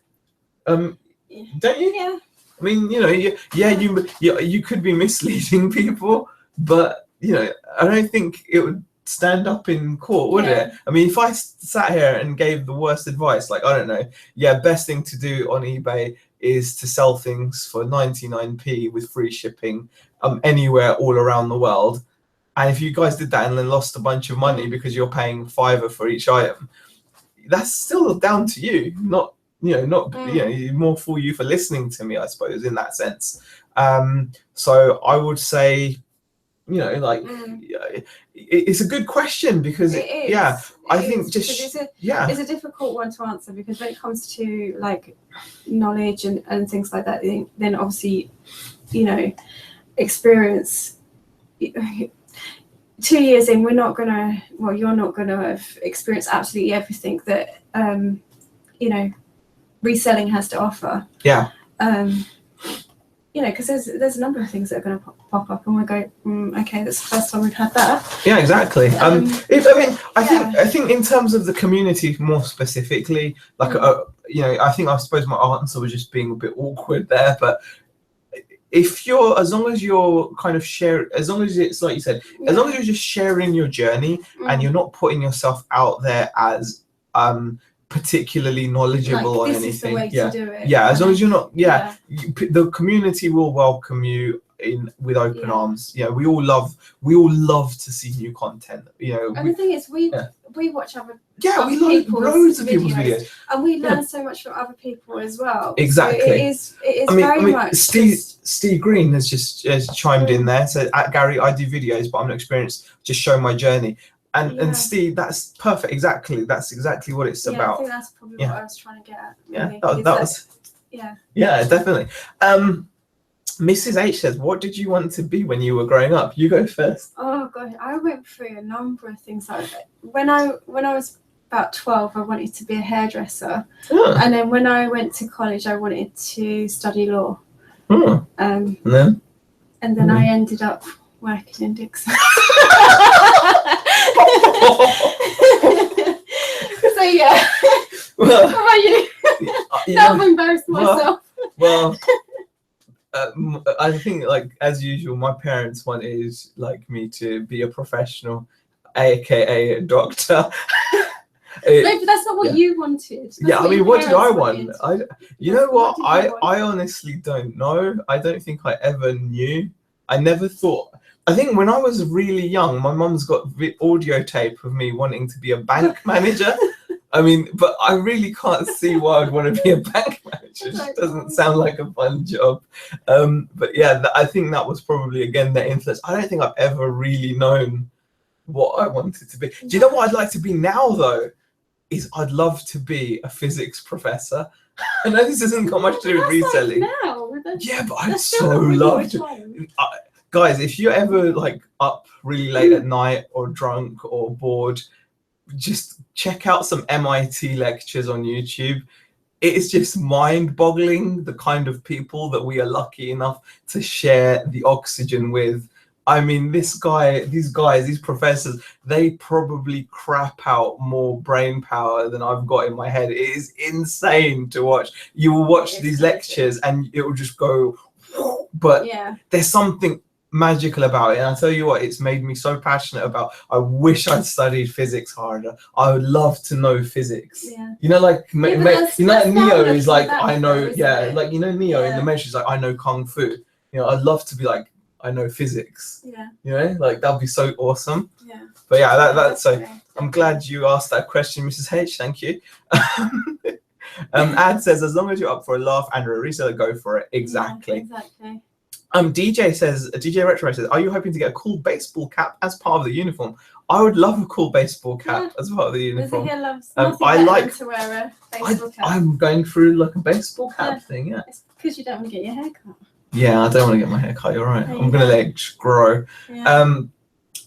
Don't you? Yeah. I mean, you could be misleading people, but I don't think it would stand up in court, would it? I mean, if I sat here and gave the worst advice, like, I don't know, best thing to do on eBay is to sell things for 99p with free shipping anywhere all around the world, and if you guys did that and then lost a bunch of money because you're paying $5 for each item, that's still down to you, not more for you for listening to me, I suppose, in that sense. So I would say, it's a good question, because I think it's a difficult one to answer, because when it comes to like knowledge and things like that, then obviously experience. 2 years in, you're not gonna have experienced absolutely everything that reselling has to offer. Because there's a number of things that are going to pop up, and we go, okay, that's the first time we've had that. Yeah, exactly. I think in terms of the community more specifically, like I suppose my answer was just being a bit awkward there, but as long as you're kind of as long as it's like you said, as long as you're just sharing your journey and you're not putting yourself out there as particularly knowledgeable on anything. Is the way to do it. As long as you're not, the community will welcome you with open arms. We all love to see new content. And the thing is, we watch other we learn loads of people's videos, and we learn so much from other people as well. Exactly. So it is very much. Steve Green has just chimed in there. So at Gary, I do videos, but I'm not experienced. Just show my journey. And Steve, that's perfect. Exactly. That's exactly what it's about. I think that's probably what I was trying to get at. Really, that was. Yeah, definitely. Mrs. H says, what did you want to be when you were growing up? You go first. Oh God, I went through a number of things. When I was about 12, I wanted to be a hairdresser, and then when I went to college, I wanted to study law. And then I ended up working in Dixon. So well, how about you? Now I've embarrassed myself. Well, I think, like, as usual, my parents wanted like me to be a professional, aka a doctor. No, but that's not what you wanted. I mean, what did I want? I honestly don't know. I don't think I ever knew. I never thought. I think when I was really young, my mum's got audio tape of me wanting to be a bank manager. I mean, but I really can't see why I'd want to be a bank manager. It just doesn't sound like a fun job. But I think that was probably, again, the influence. I don't think I've ever really known what I wanted to be. Do you know what I'd like to be now, though? I'd love to be a physics professor. I know this hasn't got much to do with reselling. But I'd so love to. Guys, if you're ever like up really late at night or drunk or bored, just check out some MIT lectures on YouTube. It is just mind-boggling, the kind of people that we are lucky enough to share the oxygen with. I mean, these professors, they probably crap out more brain power than I've got in my head. It is insane to watch. You will watch these lectures and it will just go, but there's something magical about it, and I tell you what, it's made me so passionate about. I wish I'd studied physics harder. I would love to know physics. Like Neo is like, I know, like Neo in the Matrix, like, I know kung fu. I'd love to be like, I know physics. Like, that'd be so awesome. But that's so. I'm glad you asked that question, Mrs. H. Thank you. Ad says, as long as you're up for a laugh and a reseller, go for it. Exactly. DJ Retro says, are you hoping to get a cool baseball cap as part of the uniform? I would love a cool baseball cap as part of the uniform. I like to wear a baseball cap. I'm going through like a baseball cap thing. It's because you don't want to get your hair cut. Yeah, I don't want to get my hair cut. You're right. There I'm you gonna go. let it grow. Yeah.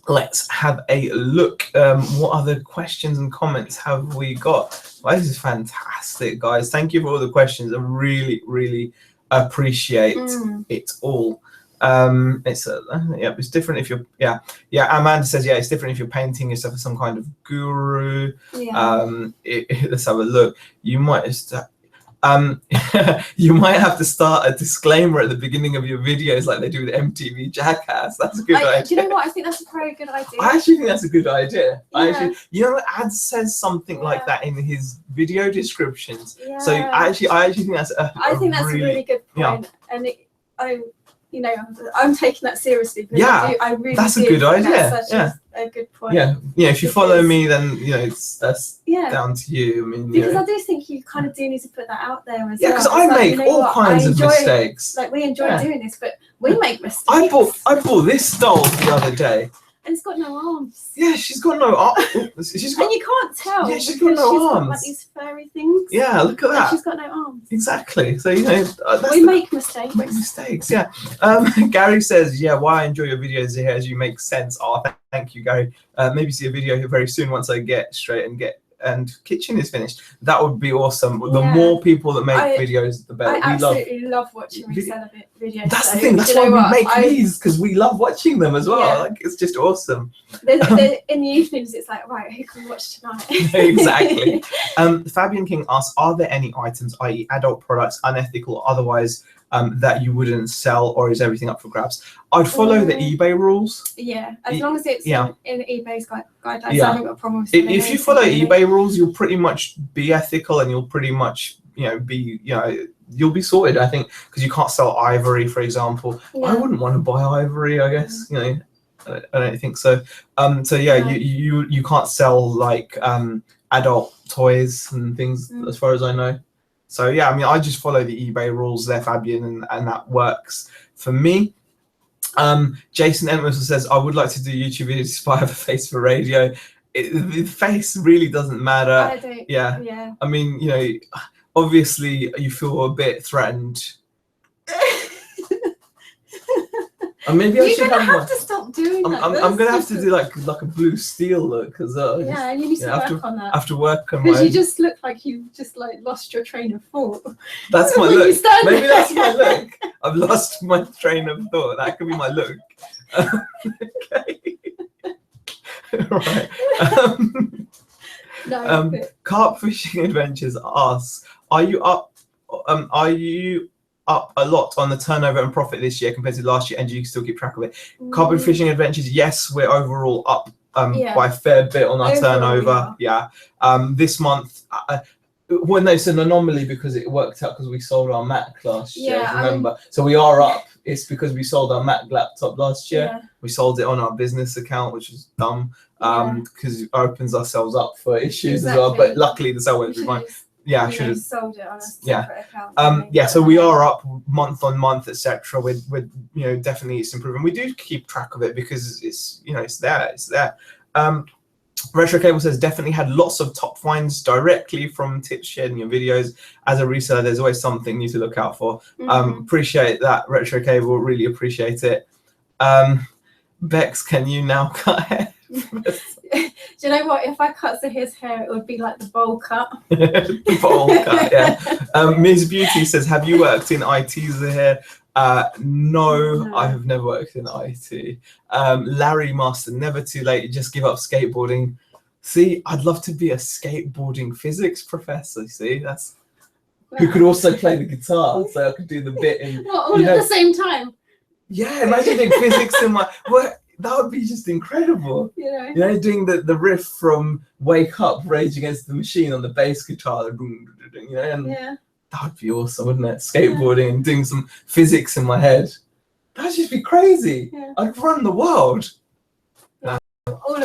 Let's have a look. What other questions and comments have we got? Well, this is fantastic, guys. Thank you for all the questions. I really, really appreciate it all. It's different if you're Amanda says it's different if you're painting yourself as some kind of guru. Let's have a look. You might just you might have to start a disclaimer at the beginning of your videos like they do with MTV Jackass. That's a good idea. Do you know what? I think that's a very good idea. I actually think that's a good idea. Yeah. Ads says something like that in his video descriptions. Yeah. So I actually think that's a really good point. Yeah. And I'm taking that seriously. Yeah, I really that's a good idea. That's a good point. Yeah. If you follow me, then that's Yeah. down to you. I mean, Because I do think you kind of do need to put that out there as well. Yeah, because I make all kinds of mistakes. Like we enjoy doing this, but we make mistakes. I bought this doll the other day. And it's got no arms. Yeah, she's got no arms. And you can't tell. Yeah, she's got no arms. Got like these furry things. Yeah, look at that. She's got no arms. Exactly. So we make mistakes. Make mistakes. Yeah. Gary says, why I enjoy your videos here as you make sense. Oh, thank you, Gary. Maybe see a video here very soon once I get straight and kitchen is finished. That would be awesome. The more people that make videos, the better. I absolutely love watching Reseller videos. That's the thing. That's why we make these, because we love watching them as well. Yeah. Like, it's just awesome. In the evenings, it's like, right, who can we watch tonight? Exactly. Fabian King asks, are there any items, i.e. adult products, unethical or otherwise, that you wouldn't sell, or is everything up for grabs? I'd follow the eBay rules. Yeah, as long as it's in eBay's guidelines, I Yeah. haven't got a problem with If you follow eBay rules, you'll pretty much be ethical, and you'll pretty much you'll be sorted, I think, because you can't sell ivory, for example. Yeah. I wouldn't want to buy ivory, I guess. I don't think so. You can't sell like adult toys and things, as far as I know. So yeah, I mean, I just follow the eBay rules there, Fabian, and that works for me. Jason Edmondson says, I would like to do YouTube videos if I have a face for radio. The face really doesn't matter. I don't. Yeah. I mean, obviously you feel a bit threatened. And maybe I should have to stop doing that. I'm gonna have to do like a blue steel look as well. Yeah, and you need to work on that. I have to work on because you just look like you've just lost your train of thought. That's my look. Maybe that's my look. I've lost my train of thought. That could be my look. Okay. Right. Carp Fishing Adventures asks, are you up a lot on the turnover and profit this year compared to last year, and do you still keep track of it? Carbon Fishing Adventures, yes, we're overall up by a fair bit on our turnover. This month, well, no, it's an anomaly because it worked out because we sold our Mac last year, remember? So we are up. It's because we sold our Mac laptop last year. We sold it on our business account, which was dumb because it opens ourselves up for issues as well. But luckily, the sale went through fine. Yeah, I should have sold it on a separate account. So we are up month on month, etc. With definitely it's improving. We do keep track of it because it's it's there. Retro Cable says, definitely had lots of top finds directly from tips shared in your videos. As a reseller, there's always something new to look out for. Appreciate that, Retro Cable. Really appreciate it. Bex, can you now cut hair? Do you know what? If I cut his hair, it would be like the bowl cut. The bowl cut, yeah. Ms. Beauty says, have you worked in IT, Zahir? No, I have never worked in IT. Larry Master, never too late. Just give up skateboarding. See, I'd love to be a skateboarding physics professor. See, that's who could also play the guitar, so I could do the bit in. What, all at the same time? Yeah, imagine doing physics in my work. That would be just incredible. Doing the riff from Wake Up, Rage Against the Machine on the bass guitar, and that would be awesome, wouldn't it? Skateboarding and doing some physics in my head. That'd just be crazy. I'd run the world. All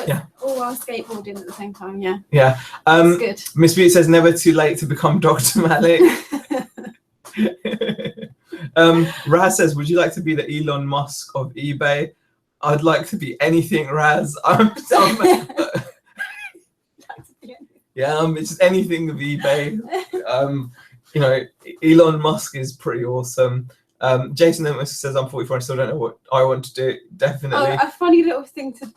our skateboarding at the same time, That's good. Miss Beauty says, never too late to become Dr. Malik. Raz says, would you like to be the Elon Musk of eBay? I'd like to be anything, Raz. It's just anything of eBay. Elon Musk is pretty awesome. Jason almost says, I'm 44 and still don't know what I want to do. Definitely. Oh, a funny little thing to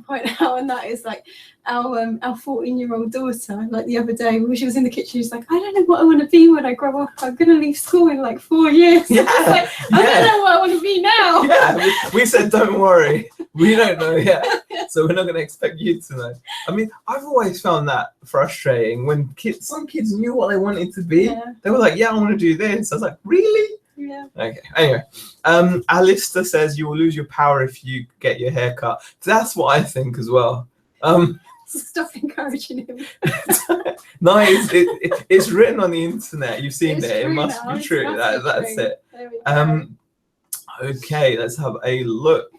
point out, and that is like our 14-year-old daughter, like the other day when she was in the kitchen, she's like, I don't know what I want to be when I grow up. I'm gonna leave school in like 4 years. Yeah, like, I don't know what I want to be now. Yeah, we said don't worry, we don't know yet, so we're not going to expect you to know. I mean, I've always found that frustrating when some kids knew what they wanted to be. Yeah. They were like, yeah, I want to do this. I was like, really? Yeah. Okay. Anyway, Alistair says you will lose your power if you get your hair cut. That's what I think as well. Stop encouraging him. No, it's written on the internet. You've seen it. It must now. be true. That's true. it. There we go. Okay, let's have a look.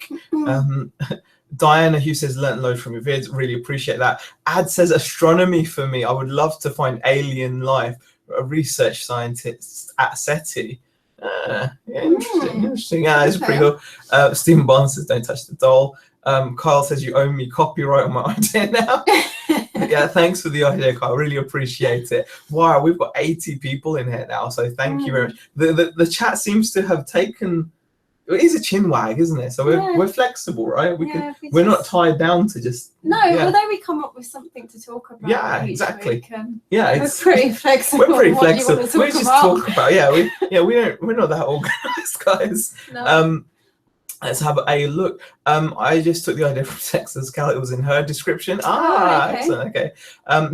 Diana, who says learn loads from your vids, really appreciate that. Ad says astronomy for me. I would love to find alien life. A research scientist at SETI. Interesting. Yeah, it's pretty cool. Stephen Barnes says don't touch the doll. Kyle says you owe me copyright on my idea now. Yeah, thanks for the idea, Kyle. Really appreciate it. Wow, we've got 80 people in here now, so thank you very much. The chat seems to have taken. It is a chinwag, isn't it? So we're flexible, right? We're not tied down to just. No, although we come up with something to talk about. Yeah, exactly. Week, we're pretty flexible. We're pretty flexible. We just talk about. We're not that organized, guys. No. Let's have a look. I just took the idea from Texas Cal. It was in her description. Okay. Excellent. Okay.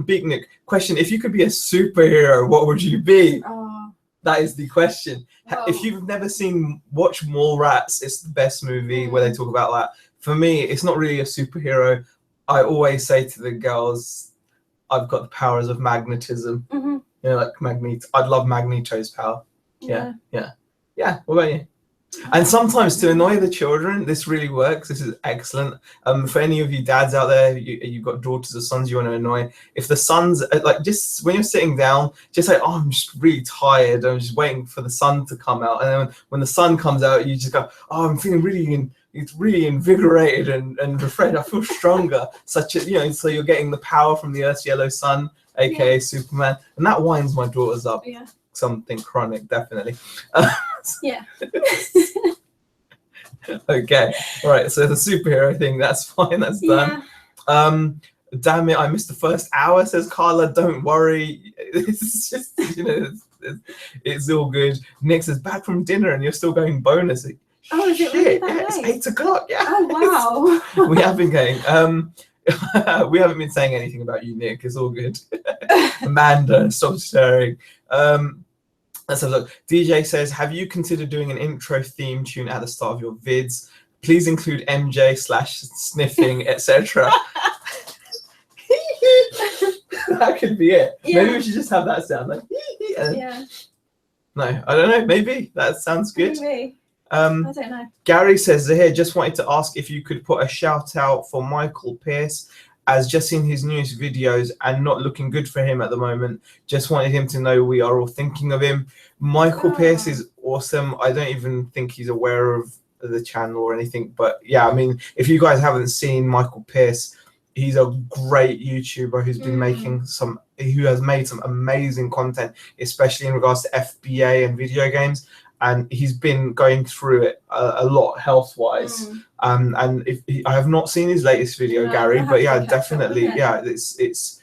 Big Nick, question: if you could be a superhero, what would you be? That is the question. Whoa. If you've never watch Mallrats, it's the best movie where they talk about that. For me, it's not really a superhero. I always say to the girls, I've got the powers of magnetism. Mm-hmm. You know, like Magneto. I'd love Magneto's power. Yeah. What about you? And sometimes to annoy the children, this really works. This is excellent. For any of you dads out there, you've got daughters or sons you want to annoy. If the sons, like, just when you're sitting down, just say, oh, I'm just really tired. I'm just waiting for the sun to come out. And then when the sun comes out, you just go, oh, I'm feeling really invigorated and refreshed. I feel stronger. So you're getting the power from the Earth's yellow sun, aka Superman. And that winds my daughters up. Yeah. Something chronic, definitely. Yeah. Okay. All right. So the superhero thing, that's fine. That's done. Yeah. Damn it! I missed the first hour. Says Carla. Don't worry. It's just it's all good. Nick says back from dinner and you're still going bonus. Oh, is it really that it's late? 8 o'clock. Yeah. Oh wow. We have been going. We haven't been saying anything about you, Nick. It's all good. Amanda, stop staring. Let's have a look. DJ says, have you considered doing an intro theme tune at the start of your vids? Please include MJ/sniffing, etc. That could be it. Yeah. Maybe we should just have that sound like. Yeah. No, I don't know. Maybe that sounds good. Maybe. I don't know. Gary says, Zahir, just wanted to ask if you could put a shout out for Michael Pierce, as just seen his newest videos and not looking good for him at the moment. Just wanted him to know we are all thinking of him. Michael Pierce is awesome. I don't even think he's aware of the channel or anything. But yeah, I mean, if you guys haven't seen Michael Pierce, he's a great YouTuber who's been who has made some amazing content, especially in regards to FBA and video games. And he's been going through it a lot health-wise. And I have not seen his latest video, Gary, but yeah, definitely, it's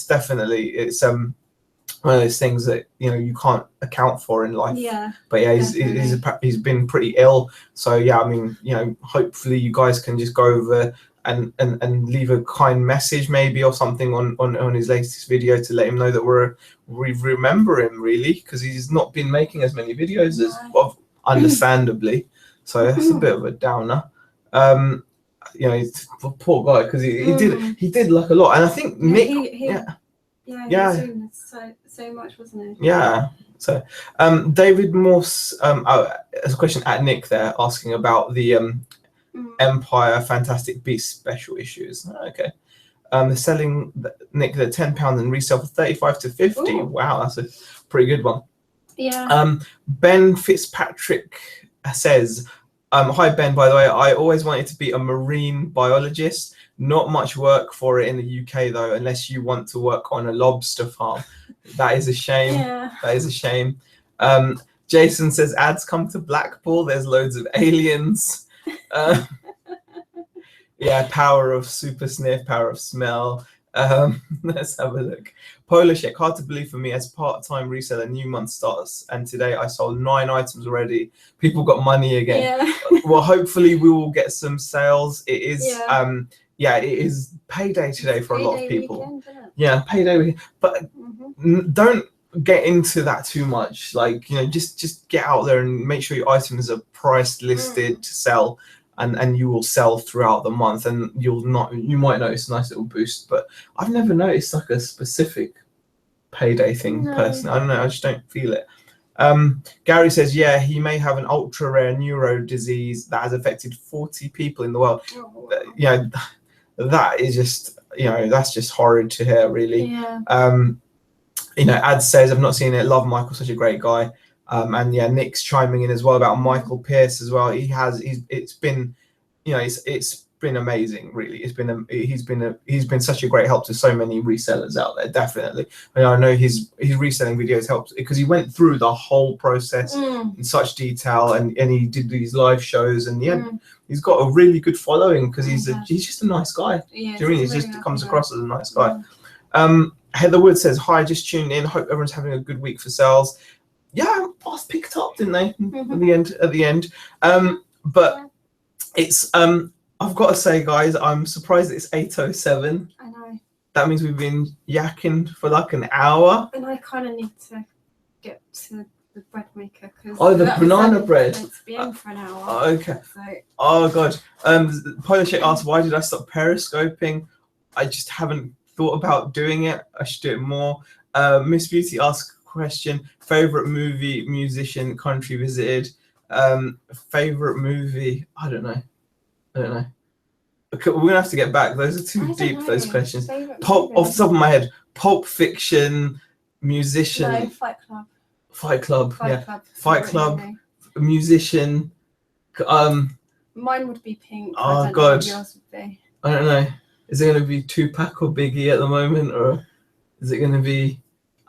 definitely one of those things that you can't account for in life. Yeah. But yeah, he's been pretty ill. So yeah, I mean, hopefully you guys can just go over and leave a kind message maybe or something on his latest video to let him know that we remember him, really, because he's not been making as many videos as understandably. So that's a bit of a downer. Poor guy, because he did like a lot, and I think Nick so much, wasn't he? Yeah. So David Morse there's a question at Nick there asking about the Empire Fantastic Beasts special issues. Okay. They're selling Nick at £10 and resell for 35 to 50. Ooh. Wow, that's a pretty good one. Yeah. Ben Fitzpatrick says, hi Ben, by the way, I always wanted to be a marine biologist. Not much work for it in the UK though, unless you want to work on a lobster farm. That is a shame. Yeah. That is a shame. Jason says ads come to Blackpool. There's loads of aliens. Yeah, power of super sniff, power of smell. Let's have a look. Polar Shake, hard to believe for me as part-time reseller, new month starts, and today I sold 9 items already. People got money again. Yeah. Well, hopefully we will get some sales. It is Yeah. it is payday today for a lot of people. Weekend, isn't it? Yeah, payday weekend. But don't get into that too much. Like, you know, just get out there and make sure your items are priced, listed to sell. And you will sell throughout the month, and you might notice a nice little boost. But I've never noticed like a specific payday thing personally. I don't know, I just don't feel it. Gary says, yeah, he may have an ultra rare neuro disease that has affected 40 people in the world. You know, that is just, you know, that's just horrid to hear, really. Yeah. You know, Ad says, I've not seen it. Love Michael, such a great guy. And yeah, Nick's chiming in as well about Michael Pierce as well. It's been, you know, it's been amazing, really. He's been such a great help to so many resellers out there, definitely. And I know his reselling videos helped because he went through the whole process in such detail, and he did these live shows, and he's got a really good following because he's just a nice guy. Yeah, Do you mean he just comes across as a nice guy? Heather Wood says, hi, just tuned in. Hope everyone's having a good week for sales. Yeah, boss picked up, didn't they? At the end. But it's I've got to say, guys, I'm surprised it's 8:07. I know. That means we've been yakking for like an hour. And I kind of need to get to the bread maker because the banana bread. Meant to be in for an hour. Okay. So. Oh god. Polar Shake asked, why did I stop periscoping? I just haven't thought about doing it. I should do it more. Miss Beauty asked question, favorite movie, musician, country visited. Favorite movie, I don't know. Okay, we're gonna have to get back. Those are too deep, those questions. Off the top of my head, Pulp Fiction, musician. No, Fight Club. Fight Club. Musician. Mine would be Pink. Oh god. What yours would be. I don't know. Is it gonna be Tupac or Biggie at the moment, or is it gonna be?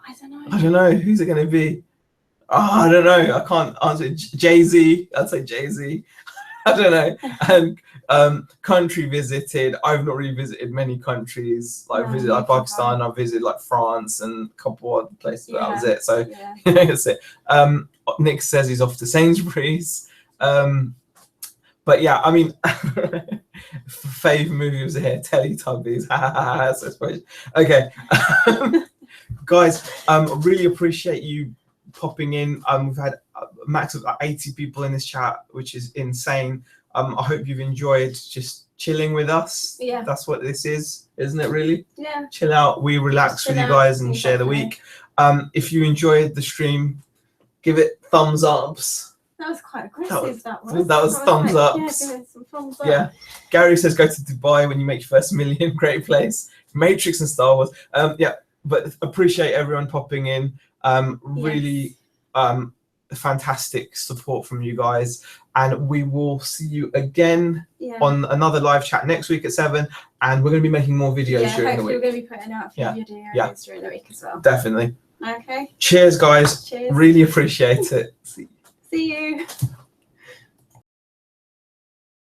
I don't know. Who's it going to be? Oh, I don't know. I can't answer. Jay-Z. I'd say Jay-Z. I don't know. And country visited. I've not really visited many countries. Like visited like Pakistan. I've visited like France and a couple other places. But that was it. So that's it. Nick says he's off to Sainsbury's. But yeah, I mean, fave movie was here. Teletubbies. So special. Okay. Guys, really appreciate you popping in. We've had a max of like 80 people in this chat, which is insane. I hope you've enjoyed just chilling with us. Yeah. That's what this is, isn't it, really? Yeah. Chill out, we relax with you guys and share the week. If you enjoyed the stream, give it thumbs ups. That was quite aggressive, that was thumbs ups. Yeah, give it some thumbs up. Yeah. Gary says go to Dubai when you make your first million. Great place. Matrix and Star Wars. Yeah. But appreciate everyone popping in. Really fantastic support from you guys. And we will see you again on another live chat next week at 7. And we're going to be making more videos during the week. We're going to be putting out a few videos during the week as well. Definitely. Okay. Cheers, guys. Cheers. Really appreciate it. See you.